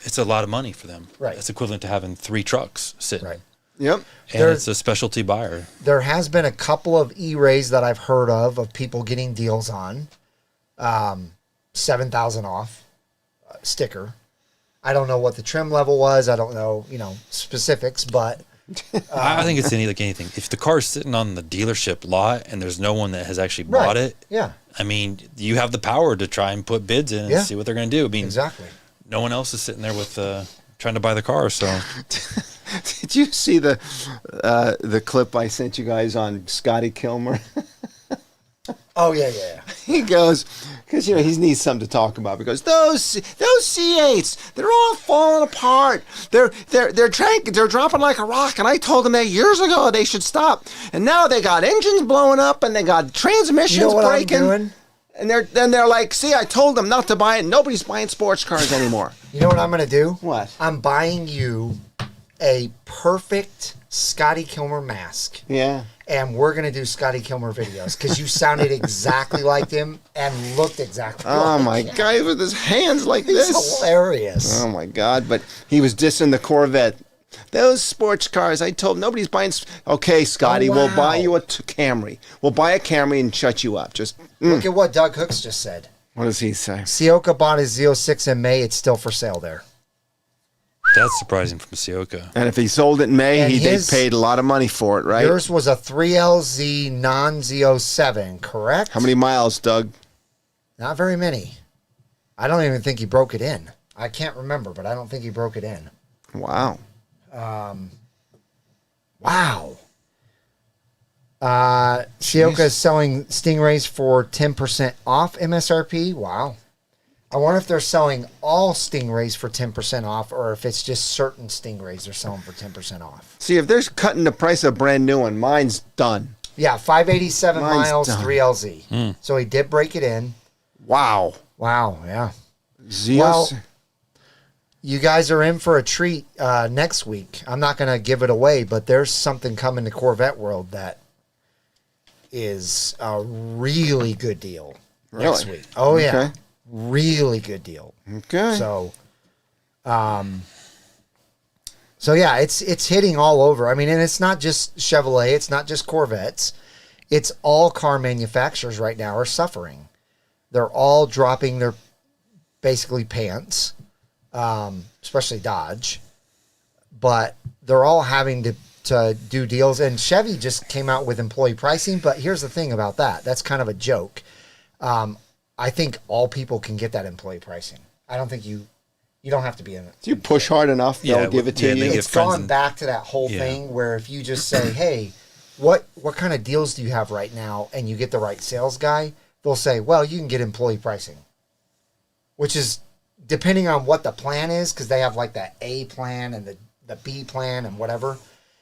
it's a lot of money for them. Right. It's equivalent to having 3 trucks sitting. Right. Yep. And There- it's a specialty buyer. There has been a couple of E-Rays that I've heard of people getting deals on. 7,000 off sticker. I don't know what the trim level was. I don't know, specifics, but I think it's like anything. If the car's sitting on the dealership lot and there's no one that has actually bought it, yeah, I mean, you have the power to try and put bids in and Yeah. see what they're going to do. I mean, exactly. no one else is sitting there with trying to buy the car. So Did you see the clip I sent you guys on Scotty Kilmer? Oh, yeah. He goes, because he needs something to talk about. Because those C8s, they're all falling apart. They're dropping like a rock. And I told them that years ago they should stop. And now they got engines blowing up and they got transmissions You know what breaking. I'm doing? And they're like, see, I told them not to buy it. Nobody's buying sports cars anymore. You know what I'm going to do? What? I'm buying you a perfect Scotty Kilmer mask. Yeah. And we're going to do Scotty Kilmer videos because you sounded exactly like him and looked exactly Oh like my him. God, with his hands like He's this. hilarious. Oh my God! But he was dissing the Corvette. Those sports cars. I told him nobody's buying. Okay, Scotty, Oh, we'll wow. buy you a Camry. We'll buy a Camry and shut you up. Just Look at what Doug Hooks just said. what does he say? Sioka bought his Z06 in May. It's still for sale there. that's surprising from Sioka. And if he sold it in May, And they his- paid a lot of money for it, right? Yours was a 3LZ non-Z07, correct? How many miles, Doug? Not very many. I don't even think he broke it in. I can't remember, but I don't think he broke it in. Wow. Wow. Sioka is selling Stingrays for 10% off MSRP. Wow. I wonder if they're selling all Stingrays for 10% off or if it's just certain Stingrays they're selling for 10% off. See, if they're cutting the price of a brand new one, mine's done. Yeah, 587 Mine's miles, done. 3LZ. So he did break it in. Wow. Wow, yeah. Zeus. Well, you guys are in for a treat next week. I'm not going to give it away, but there's something coming to Corvette World that is a really good deal next Really? week. Oh, yeah. Okay. Really good deal. Okay. So yeah, it's hitting all over. I mean, and it's not just Chevrolet, it's not just Corvettes. It's all car manufacturers right now are suffering. They're all dropping their basically pants, especially Dodge. But they're all having to do deals. And Chevy just came out with employee pricing. But here's the thing about that. That's kind of a joke. I think all people can get that employee pricing. I don't think you don't have to be in it. If you push hard enough, they'll Yeah, give it to yeah, you. they get It's friends gone and- back to that whole Yeah. thing where if you just say, hey, what kind of deals do you have right now? And you get the right sales guy, they'll say, well, you can get employee pricing, which is depending on what the plan is, because they have like the A plan and the B plan and whatever.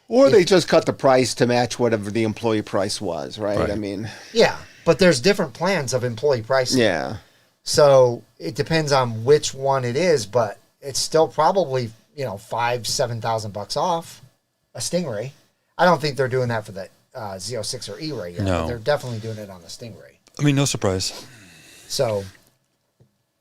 Or they just cut the price to match whatever the employee price was, right? Right. I mean, Yeah, but there's different plans of employee pricing. yeah. So it depends on which one it is, but it's still probably, $5,000-7,000 off a Stingray. I don't think they're doing that for the Z06 or E-Ray yet. No. But they're definitely doing it on the Stingray. I mean, no surprise. So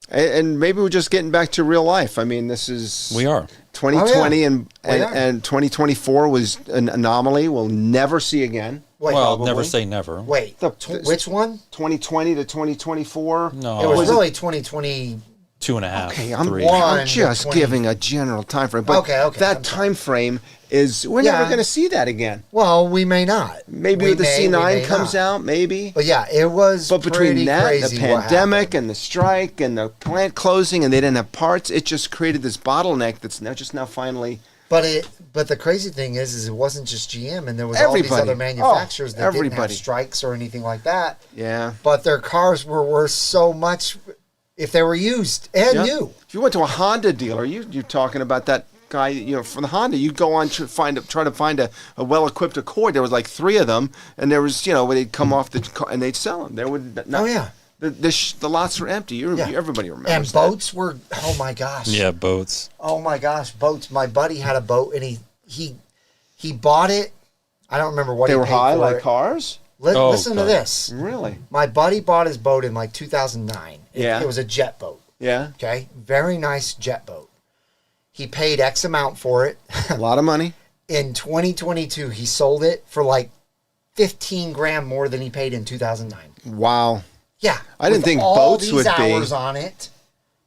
And maybe we're just getting back to real life. I mean, this is We are. 2020 yeah. and 2024 was an anomaly we'll never see again. Wait, well, probably. never say never. wait. Which one? 2020 to 2024. No, It was really 2020. 2.5. Okay, I'm, 3. I'm just giving a general time frame. But Okay, that I'm time frame is we're never going to see that again. Well, we may not. Maybe We when the may, we C9 may comes not. out, maybe. But yeah, it was. But between pretty that, and crazy the what pandemic, happened. and the strike, and the plant closing, and they didn't have parts, it just created this bottleneck that's now finally. But the crazy thing is it wasn't just GM, and there was all these Everybody. other manufacturers that didn't have everybody. strikes or anything like that. Yeah. But their cars were worth so much if they were used and Yeah. new. If you went to a Honda dealer, you're talking about that guy, from the Honda. You'd go on to try to find a well-equipped Accord. There was like 3 of them, and there was, where they'd come off the car and they'd sell them. There would not, Oh yeah. The lots were empty. Everybody remembers And that. boats were. Oh my gosh. Yeah, boats. Oh my gosh, boats. My buddy had a boat, and he bought it. I don't remember what They he were paid high for like it. cars? Oh, Listen to God. this. Really? My buddy bought his boat in like 2009. Yeah. It was a jet boat. Yeah. Okay. Very nice jet boat. He paid X amount for it. A lot of money. In 2022, he sold it for like 15 grand more than he paid in 2009. Wow. Yeah. I didn't with think all boats these would be- hours on it.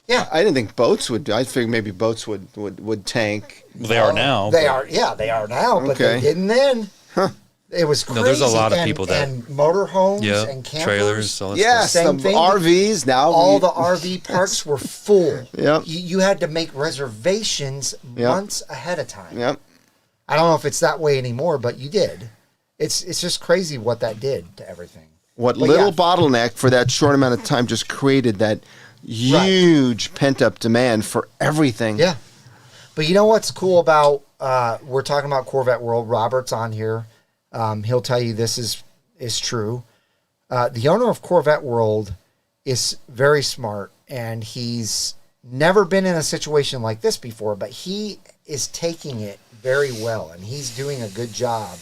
Yeah. I didn't think boats would. I figured maybe boats would tank. They are now. They but- are. Yeah, they are now, but Okay. they didn't then. It was crazy. No, there's a lot of people that- and motorhomes Yeah, and campers. trailers. All that Yes, stuff. Same the thing. RVs now. All the RV parks were full. Yep. You had to make reservations months ahead of time. Yep. I don't know if it's that way anymore, but you did. It's just crazy what that did to everything. What But little yeah. bottleneck for that short amount of time just created that huge pent-up demand for everything. Yeah. But you know what's cool about, we're talking about Corvette World. Robert's on here. He'll tell you this is true. The owner of Corvette World is very smart, and he's never been in a situation like this before, but he is taking it very well, and he's doing a good job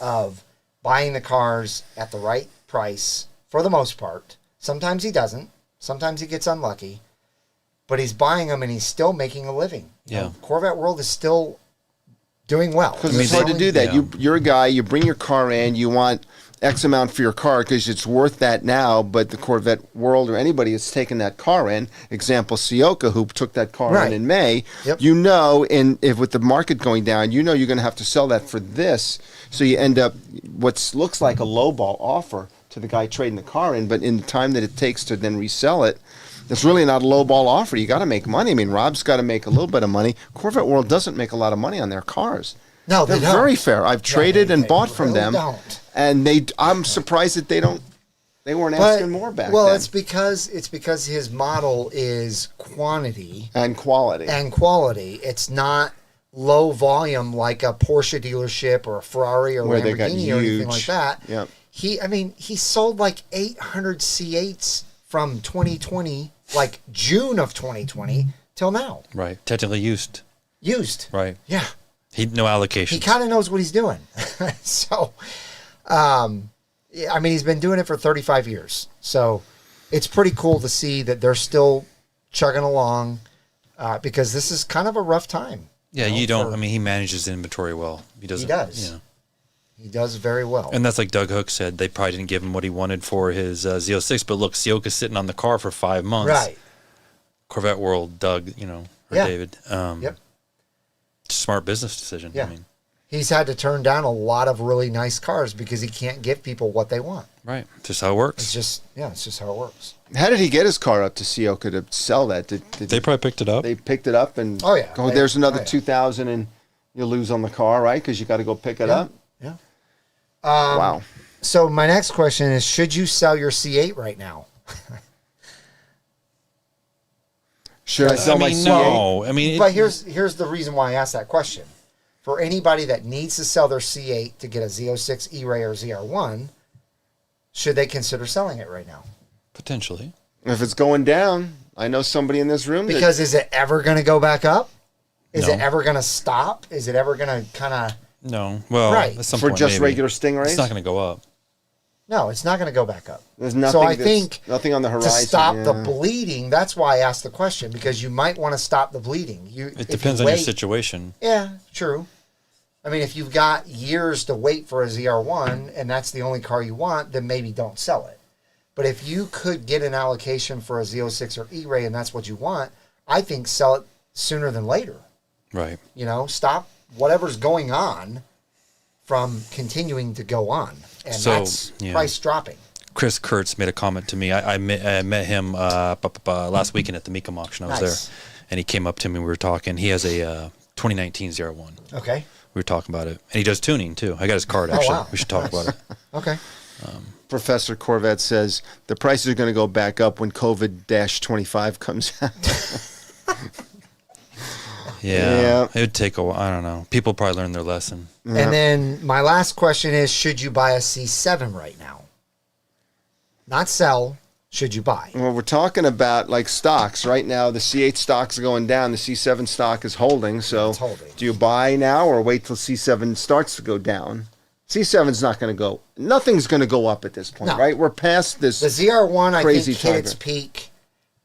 of buying the cars at the right price for the most part. Sometimes he doesn't. Sometimes he gets unlucky. But he's buying them, and he's still making a living. You know, Corvette World is still doing well. Because it's hard to do that. Yeah. You're a guy, you bring your car in, you want X amount for your car because it's worth that now, but the Corvette World or anybody that's taken that car in, example, Sioka, who took that car in May, Yep. if with the market going down, you're going to have to sell that for this. So you end up looks like a lowball offer to the guy trading the car in, but in the time that it takes to then resell it, it's really not a lowball offer. You got to make money. I mean, Rob's got to make a little bit of money. Corvette World doesn't make a lot of money on their cars. No, they They're don't. very fair. I've traded and they bought from really them, don't. and I'm surprised that they weren't asking more back well, then. it's because his model is quantity And quality. and quality. It's not low volume like a Porsche dealership or a Ferrari or Where they got Lamborghini or anything like huge. that. Yep. He sold like 800 C8s from 2020, like June of 2020 till now. Right. Technically used. Used. Right. Yeah. No allocations. He kind of knows what he's doing. So, yeah, I mean, he's been doing it for 35 years. So it's pretty cool to see that they're still chugging along because this is kind of a rough time. Yeah, know, you don't. for- I mean, he manages the inventory well. He does. He does. You know. He does very well. And that's like Doug Hook said. They probably didn't give him what he wanted for his Z06. But look, Sioka's sitting on the car for 5 months. Right. Corvette World, Doug, or Yeah. David. Yep. Smart business decision. Yeah. I mean, He's had to turn down a lot of really nice cars because he can't give people what they want. right. Just how it works. It's just how it works. How did he get his car up to Sioka to sell that? Did They probably picked it up. they picked it up and Oh, yeah. there's another Oh, yeah. 2,000 and you lose on the car, right? Because you got to go pick it up. Yeah. Wow. So my next question is, should you sell your C8 right now? Should I sell my C8? no. I mean, But here's the reason why I asked that question. For anybody that needs to sell their C8 to get a Z06 E-Ray or ZR1, should they consider selling it right now? potentially. If it's going down, I know somebody in this room Because is it ever going to go back up? Is No. it ever going to stop? Is it ever going to kind of... No. Well, Right. at some for point, just maybe. regular Stingrays. It's not going to go up. No, it's not going to go back up. There's nothing. So I think nothing on the horizon to stop the bleeding. That's why I asked the question, because you might want to stop the bleeding. It depends on your situation. Yeah, true. I mean, if you've got years to wait for a ZR1 and that's the only car you want, then maybe don't sell it. But if you could get an allocation for a Z06 or E-Ray and that's what you want, I think sell it sooner than later. Right. You know, stop whatever's going on from continuing to go on. And that's price dropping. Chris Kurtz made a comment to me. I met him last weekend at the Mecum auction. I was there. And he came up to me. We were talking. He has a 2019 ZR1. Okay. We were talking about it. And he does tuning, too. I got his card, actually. Wow. We should talk about it. Okay. Professor Corvette says the prices are going to go back up when COVID-25 comes out. Yeah. It would take a while. I don't know. People probably learn their lesson. And then my last question is, should you buy a C7 right now? Not sell. Should you buy? Well, we're talking about like stocks. Right now, the C8 stock's going down. The C7 stock is holding. So It's holding. do you buy now or wait till C7 starts to go down? C7's not going to go. Nothing's going to go up at this point, No. right? We're past this. The ZR1, I crazy think, hit its tiger. peak.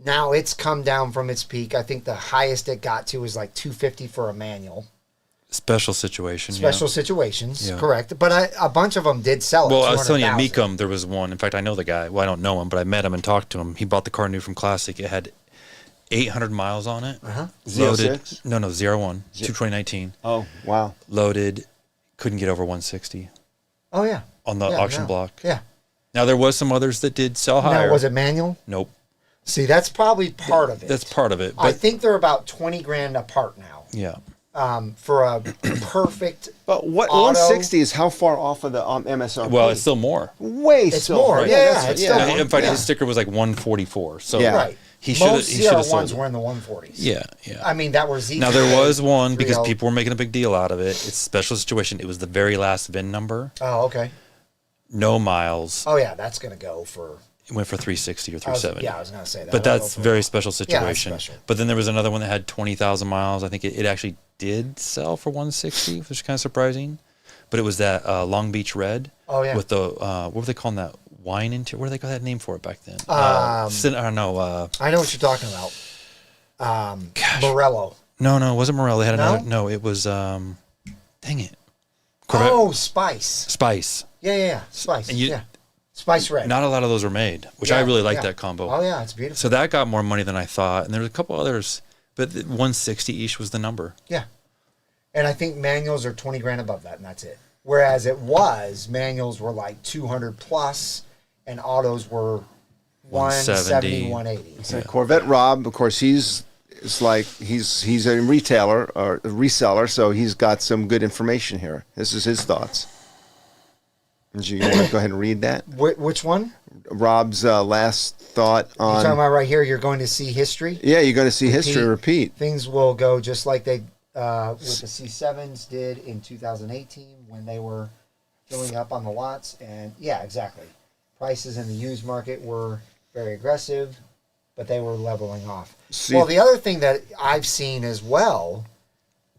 Now it's come down from its peak. I think the highest it got to was like $250 for a manual. Special situation. Special situations, Yeah. correct. But a bunch of them did sell at Well, I was telling you, at $200,000. Mecum, there was one. In fact, I know the guy. Well, I don't know him, but I met him and talked to him. He bought the car new from Classic. It had 800 miles on it. Loaded. Z06? No, ZR1. 2019. Oh, wow. Loaded. Couldn't get over 160 Oh, yeah. on the auction block. Yeah. Now, there was some others that did sell higher. Now, was it manual? Nope. See, that's probably part of it. That's part of it. I But think they're about 20 grand apart now. yeah. For a perfect But what auto. 160 is how far off of the MSRP? Well, it's still more. way It's still. more. Right? Yeah, that's- it's still more. In fact, Yeah. his sticker was like 144. So Yeah. Right. he should Most have sold ZR1s it. were in the 140s. Yeah, yeah. I mean, that were Z. Now there was one because 30. people were making a big deal out of it. It's a special situation. It was the very last VIN number, Oh, okay. no miles. Oh, yeah, that's going to go for. It went for 360 or 370. Yeah, I was going to say that. But That'll that's go for- very special Yeah, that's situation. special. But then there was another one that had 20,000 miles. I think it actually did sell for 160, which is kind of surprising. But it was that Long Beach Red. Oh, yeah. With the what were they calling that wine interior? What did they call that name for it back then? I don't know. I know what you're talking about. Morello. No, it wasn't Morel. They had No? another. No, it was. Dang it. Corvette. Oh, Spice. Spice. Yeah. Spice. And you- yeah. Spice Red. Not a lot of those were made, which I Yeah, really like yeah. that combo. Oh, yeah, it's beautiful. So that got more money than I thought, and there was a couple others, but 160-ish was the number. Yeah. And I think manuals are 20 grand above that, and that's it. Whereas manuals were like 200 plus, and autos were 170, 180. So Corvette Rob, of course, he's a retailer or a reseller, so he's got some good information here. This is his thoughts. Do you want to go ahead and read that? Which one? Rob's last thought You're talking on. about right here, you're going to see history. Yeah, you're going to see history repeat. Things will go just like they with the C7's did in 2018 when they were filling up on the lots. And yeah, exactly. Prices in the used market were very aggressive, but they were leveling off. Well, the other thing that I've seen as well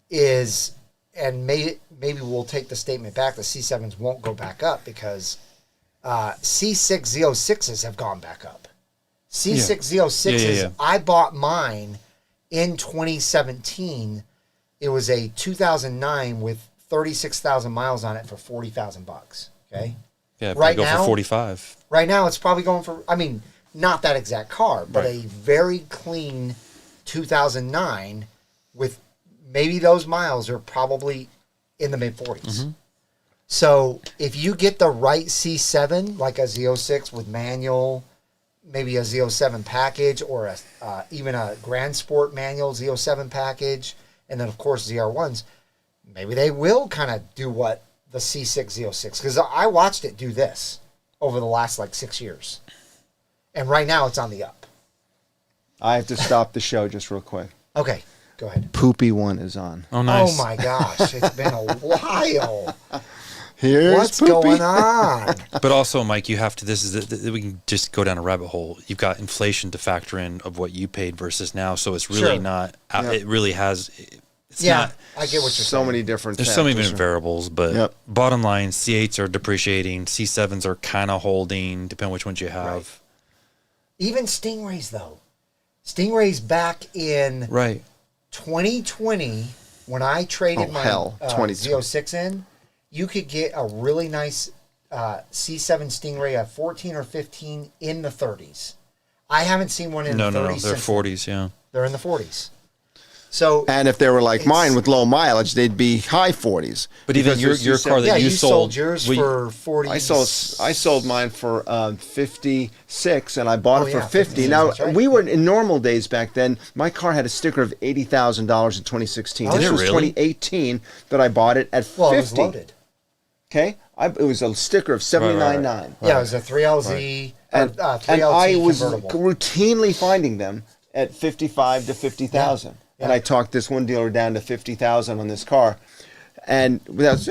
is, and maybe we'll take the statement back, the C7s won't go back up because C6 Z06s have gone back up. C6 Z06s, Yeah. I bought mine in 2017. It was a 2009 with 36,000 miles on it for $40,000. Okay. Yeah, Right go now- for 45. Right now, it's probably going for, I mean, not that exact car, but Right. a very clean 2009 with maybe those miles are probably in the mid 40s. So if you get the right C7, like a Z06 with manual, maybe a Z07 package or even a Grand Sport manual Z07 package, and then of course ZR1s, maybe they will kind of do what the C6 Z06, because I watched it do this over the last like 6 years. And right now it's on the up. I have to stop the show just real quick. Okay, go ahead. Poopy one is on. Oh, nice. Oh my gosh, it's been a while. Here's What's Poopy. going on? But also, Mike, you have to. We can just go down a rabbit hole. You've got inflation to factor in of what you paid versus now, so it's really Sure. not. Yeah. It really has. not. I get what you're So saying. many different. There's so many factors. different variables, but Yep. bottom line, C8s are depreciating. C7s are kind of holding, depending which ones you have. Right. Even Stingrays, though. Stingrays back in Right. 2020, when I traded my 2020. Z06 in, you could get a really nice C7 Stingray at 14 or 15 in the 30s. I haven't seen one in the 30s. They're since 40s, yeah. They're in the 40s. So And if they were like It's- mine with low mileage, they'd be high 40s. But even Because your there's car that yeah, you sold yours we- for 40. I sold mine for 56, and I bought Oh, it for yeah, 50. 56, Now that's right. we were in normal days back then. My car had a sticker of $80,000 in 2016. Oh, This did it was really? 2018 that I bought it at 50. Well, it was loaded. Okay, it was a sticker of 79.9. Yeah, it was a 3LZ, And, or 3LT and I was convertible. routinely finding them at 55 to 50,000. Yeah. And I talked this one dealer down to 50,000 on this car. And without,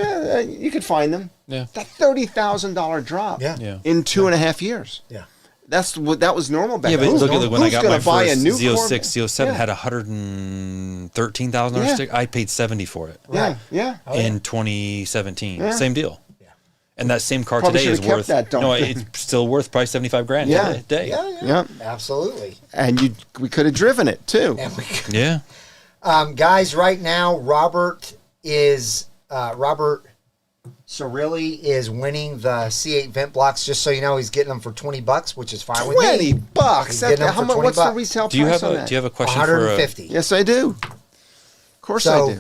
you could find them. Yeah. That $30,000 drop Yeah. Yeah. in 2.5 years. Yeah. That was normal back Yeah, then. but look at Who's when I got gonna my buy a first new Z06, Corvette? Z07 Yeah. had $113,000 Yeah. sticker. I paid $70 for it Yeah, Right. yeah. Oh, yeah. in 2017. Yeah. Same deal. Yeah. And that same car Probably today is should've kept worth that, don't no, you? it's still worth probably $75,000 Yeah. today. Yeah, Yeah. absolutely. And we could have driven it too. And we, Yeah. guys, right now, Robert Cirilli is winning the C8 vent blocks. Just so you know, he's getting them for $20, which is fine with me. $20. He's getting them for $20. What's the retail Do you price have on a that? Do you have a question for 150. Yes, I do. Of course So,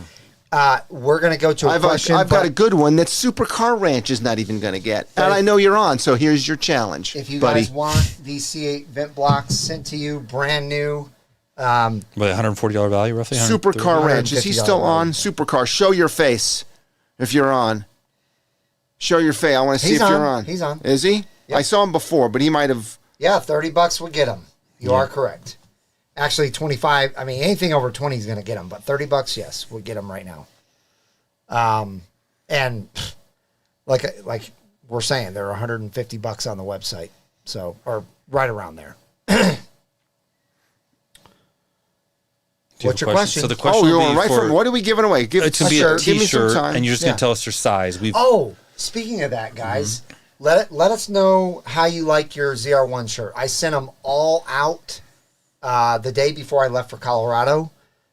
I do. we're going to go to a question. I've got but a good one that Supercar Ranch is not even going to get. And I know you're on, so here's your challenge, If you buddy. guys want these C8 vent blocks sent to you, brand new, What, $140 value roughly? Supercar Ranch. Is he still $150 on? Supercar, show your face if you're on. Show your face. I want to see He's if you're on. on. He's on. Is he? Yep. I saw him before, but he might have. yeah, $30 would get them. You are correct. Actually, 25. I mean, anything over 20 is going to get them, but $30, yes, we'll get them right now. And like we're saying, they're $150 on the website, so or right around there. What's your question? So the question Oh, you're would on be right for, from. What are we giving away? Give it's going to be shirt. a Give me some T-shirt, time. and you're just Yeah. going to tell us your size. Oh, speaking of that, guys, let us know how you like your ZR1 shirt. I sent them all out the day before I left for Colorado,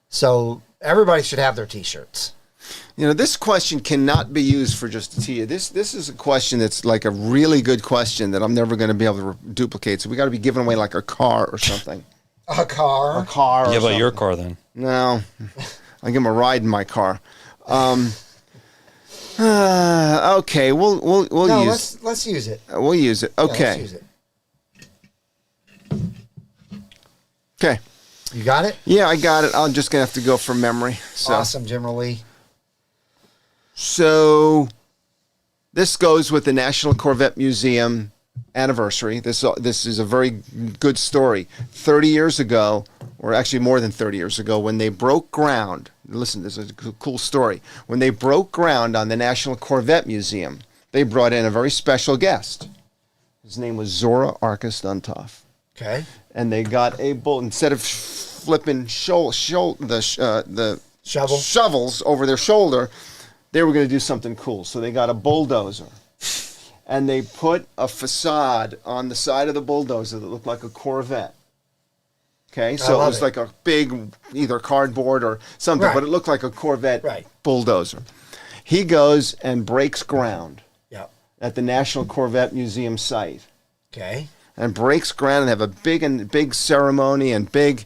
so everybody should have their T-shirts. You know, this question cannot be used for just a T. This is a question that's like a really good question that I'm never going to be able to duplicate. So we got to be giving away like a car or something. A car. A car. Or Yeah, about something. your car then. No, I give him a ride in my car. Okay, we'll No, use let's use it. we'll use it. Yeah, Okay, let's use it. okay. You got it? Yeah, I got it. I'm just gonna have to go from memory. So, Awesome, General Lee. so this goes with the National Corvette Museum anniversary. This is a very good story. 30 years ago, or actually more than 30 years ago, when they broke ground. Listen, this is a cool story. When they broke ground on the National Corvette Museum, they brought in a very special guest. His name was Zora Arkus Duntov. Okay. And they got a bull instead of flipping the Shovel. shovels over their shoulder. They were going to do something cool, so they got a bulldozer, and they put a facade on the side of the bulldozer that looked like a Corvette. Okay, so it love was it. like a big either cardboard or something, Right. but it looked like a Corvette Right. bulldozer. He goes and breaks ground Yep. at the National Corvette Museum site. Okay. And breaks ground and have a big ceremony and big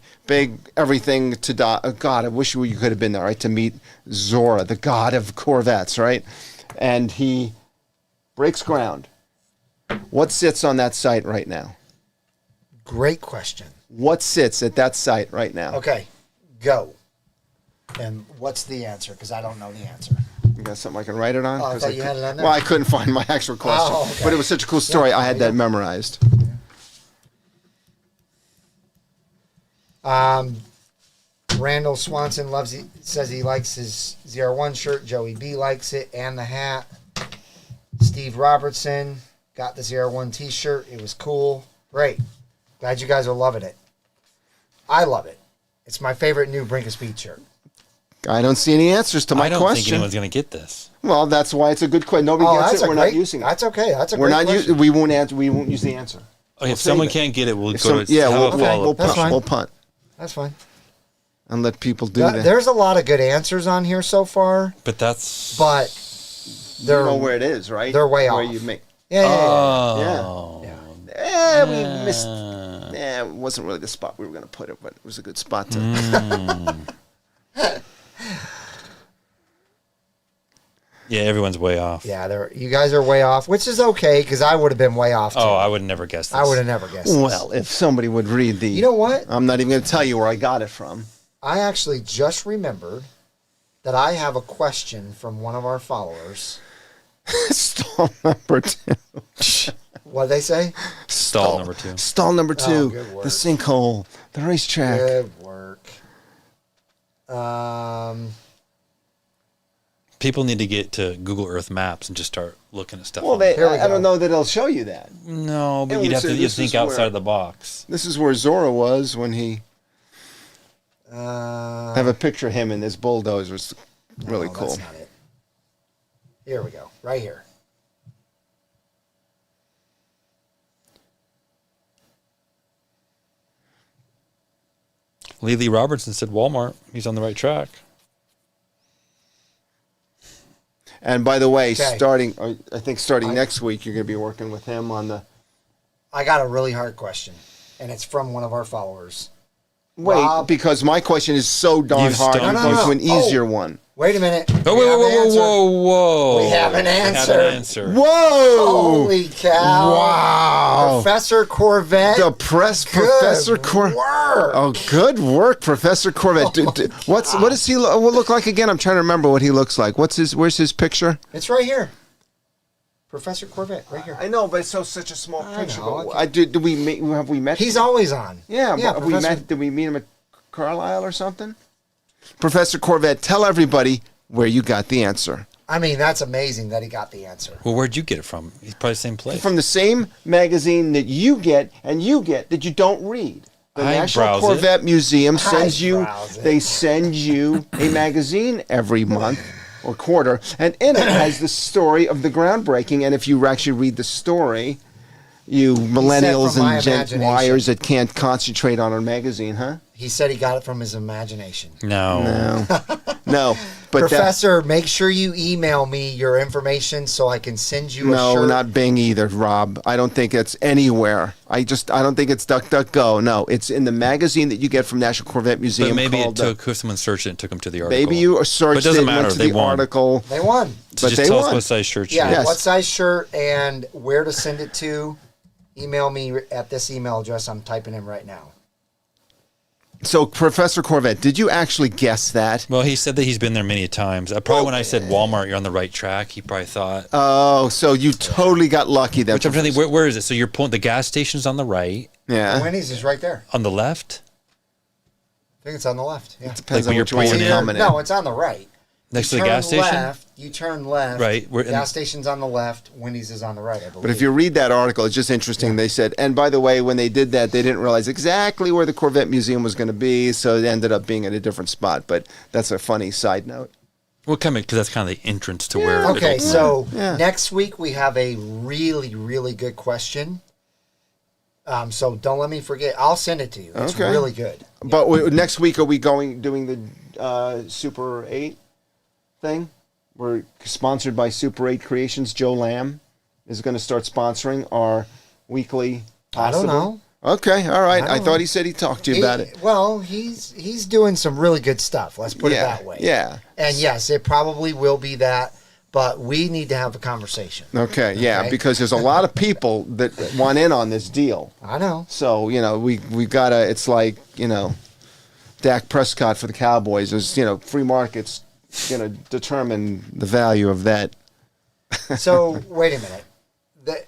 everything to God, I wish you could have been there, right, to meet Zora, the god of Corvettes, right? And he breaks ground. What sits on that site right now? Great question. What sits at that site right now? Okay, go. And what's the answer? Because I don't know the answer. You got something I can write it on? Oh, I 'Cause thought you had it on there. Well, I couldn't find my actual question, Oh, okay. but it was such a cool story. Yeah, I had there that you go. memorized. Randall Swanson says he likes his ZR1 shirt. Joey B likes it and the hat. Steve Robertson got the ZR1 t-shirt. It was cool. Great. Glad you guys are loving it. I love it. It's my favorite new Brinkofspeed shirt. I don't see any answers to my I don't question. think anyone's going to get this. Well, that's why it's a good question. Nobody gets it. We're not using it. That's okay. That's a We're great not. question. We won't answer. We won't use the answer. Okay, if someone can't get it, we'll If go to we'll follow-up That's punt. fine. We'll punt That's fine. and let people do that. There's a lot of good answers on here so far, But that's... but You they're know where it is, right? they're way where off. you make. yeah. Oh. Yeah, we missed. Yeah, it wasn't really the spot we were going to put it, but it was a good spot to. Yeah, everyone's way off. Yeah, you guys are way off, which is okay because I would have been way off too. Oh, I would never guess this. I would have never guessed. This. Well, if somebody would read the. You know what? I'm not even going to tell you where I got it from. I actually just remembered that I have a question from one of our followers. Stall number 2. What they say? Stall number 2. Stall number 2. Oh, good work. The sinkhole. The racetrack. Good work. People need to get to Google Earth Maps and just start looking at stuff. Well, on there. Here we I don't go. know that it'll show you that. No, but Yeah, you'd have to this just think is outside where- of the box. This is where Zora was when he. Uh, I have a picture of him in this bulldozer. It's really no, cool. That's not it. Here we go. Right here. Lee Robertson said Walmart. He's on the right track. And by the way, Okay. I think starting next week, you're going to be working with him on the. I got a really hard question, and it's from one of our followers. Wait, Rob- because my question is so darn You've hard. stumped I'm going to me. an easier Oh. one. Wait a minute. Oh, We have an answer. whoa. We have an answer. Whoa! Holy cow. Wow! Professor Corvette. The press Good Professor Corvette. work. Oh, good work, Professor Corvette. What does he look like again? I'm trying to remember what he looks like. Where's his picture? It's right here. Professor Corvette, right here. I know, but it's such a small I picture. know. Have we met? He's always on. Yeah, but have we Professor- met? Did we meet him at Carlisle or something? Professor Corvette, tell everybody where you got the answer. I mean, that's amazing that he got the answer. Well, where'd you get it from? He's probably the same place. From the same magazine that you get that you don't read. The I National browse it. Corvette Museum sends you. browse it. They send you a magazine every month or quarter, and in it has the story of the groundbreaking. And if you actually read the story, you millennials from my and Gen imagination. Yers that can't concentrate on our magazine, huh? He said he got it from his imagination. No. No, but Professor, make sure you email me your information so I can send you a no, shirt. not Bing either, Rob. I don't think it's anywhere. I don't think it's DuckDuckGo. No, it's in the magazine that you get from National Corvette Museum. But maybe it called, took, someone searched it and took them to the article. maybe you searched But it doesn't it, matter. went to They the won. article. They won. So but just they tell us won. what size shirt you Yeah, get. Yes. what size shirt and where to send it to. Email me at this email address I'm typing in right now. So, Professor Corvette, did you actually guess that? Well, he said that he's been there many times. Probably when I said Walmart, you're on the right track. He probably thought. Oh, so you totally got lucky then. Which I'm trying to think, where is it? So you're pulling the gas station's on the right, Yeah. Wendy's is right there. on the left, I think it's on the left. Yeah. Depends like on when which you're way pulling you're in. coming in. No, it's on the right. next You to the gas turn station. left, you turn left. Right, we're in- Gas station's on the left. Wendy's is on the right, I believe. But if you read that article, it's just interesting. They said, and by the way, when they did that, they didn't realize exactly where the Corvette Museum was going to be, so it ended up being at a different spot. But that's a funny side note. Well, because that's kind of the entrance to where. Okay, it'll- so Yeah. next week we have a really, really good question. So don't let me forget. I'll send it to you. It's Okay. really good. But next week, are we doing the Super 8 thing? We're sponsored by Super 8 Creations. Joe Lamb is going to start sponsoring our weekly. I don't Possible. know. Okay, all right. I I don't thought know. he said he talked to you about it. Well, he's doing some really good stuff. Let's put it Yeah, that way. yeah. And yes, it probably will be that, but we need to have a conversation. Okay, yeah, Okay. because there's a lot of people that want in on this deal. I know. So, we gotta, it's like, Dak Prescott for the Cowboys. There's, free markets going to determine the value of that. So wait a minute.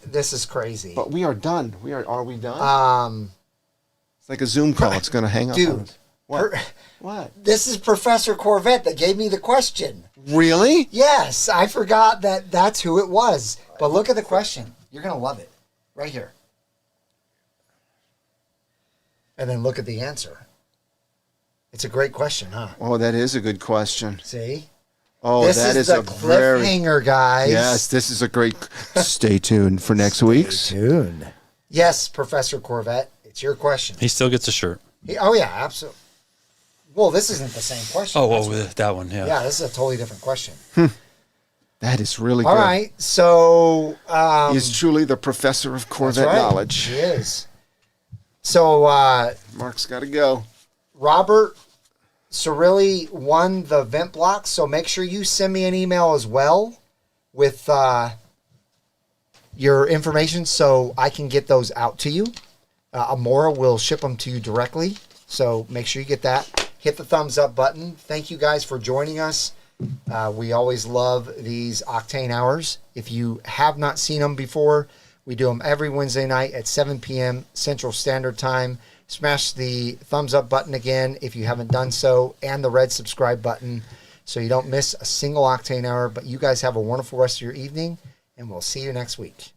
This is crazy. But we are done. Are we done? It's like a Zoom call. It's going to hang up on Dude, us. What? per- What? this is Professor Corvette that gave me the question. Really? Yes, I forgot that's who it was. But look at the question. You're going to love it. Right here. And then look at the answer. It's a great question, huh? Oh, that is a good question. See? Oh, This that is is the a very cliffhanger, guys. yes. This is a great. Stay tuned for next week's. Tune. Yes, Professor Corvette, it's your question. He still gets a shirt. Oh yeah, absolutely. Well, this isn't the same question. That one, yeah. Yeah, this is a totally different question. That is really All good. right, so He is truly the professor of Corvette that's right. knowledge. He is. So Mark's got to go. Robert Cirilli won the vent block, so make sure you send me an email as well with your information so I can get those out to you. Amora will ship them to you directly, so make sure you get that. Hit the thumbs up button. Thank you guys for joining us. We always love these Octane Hours. If you have not seen them before, we do them every Wednesday night at 7 p.m. Central Standard Time. Smash the thumbs up button again if you haven't done so, and the red subscribe button so you don't miss a single Octane Hour. But you guys have a wonderful rest of your evening, and we'll see you next week.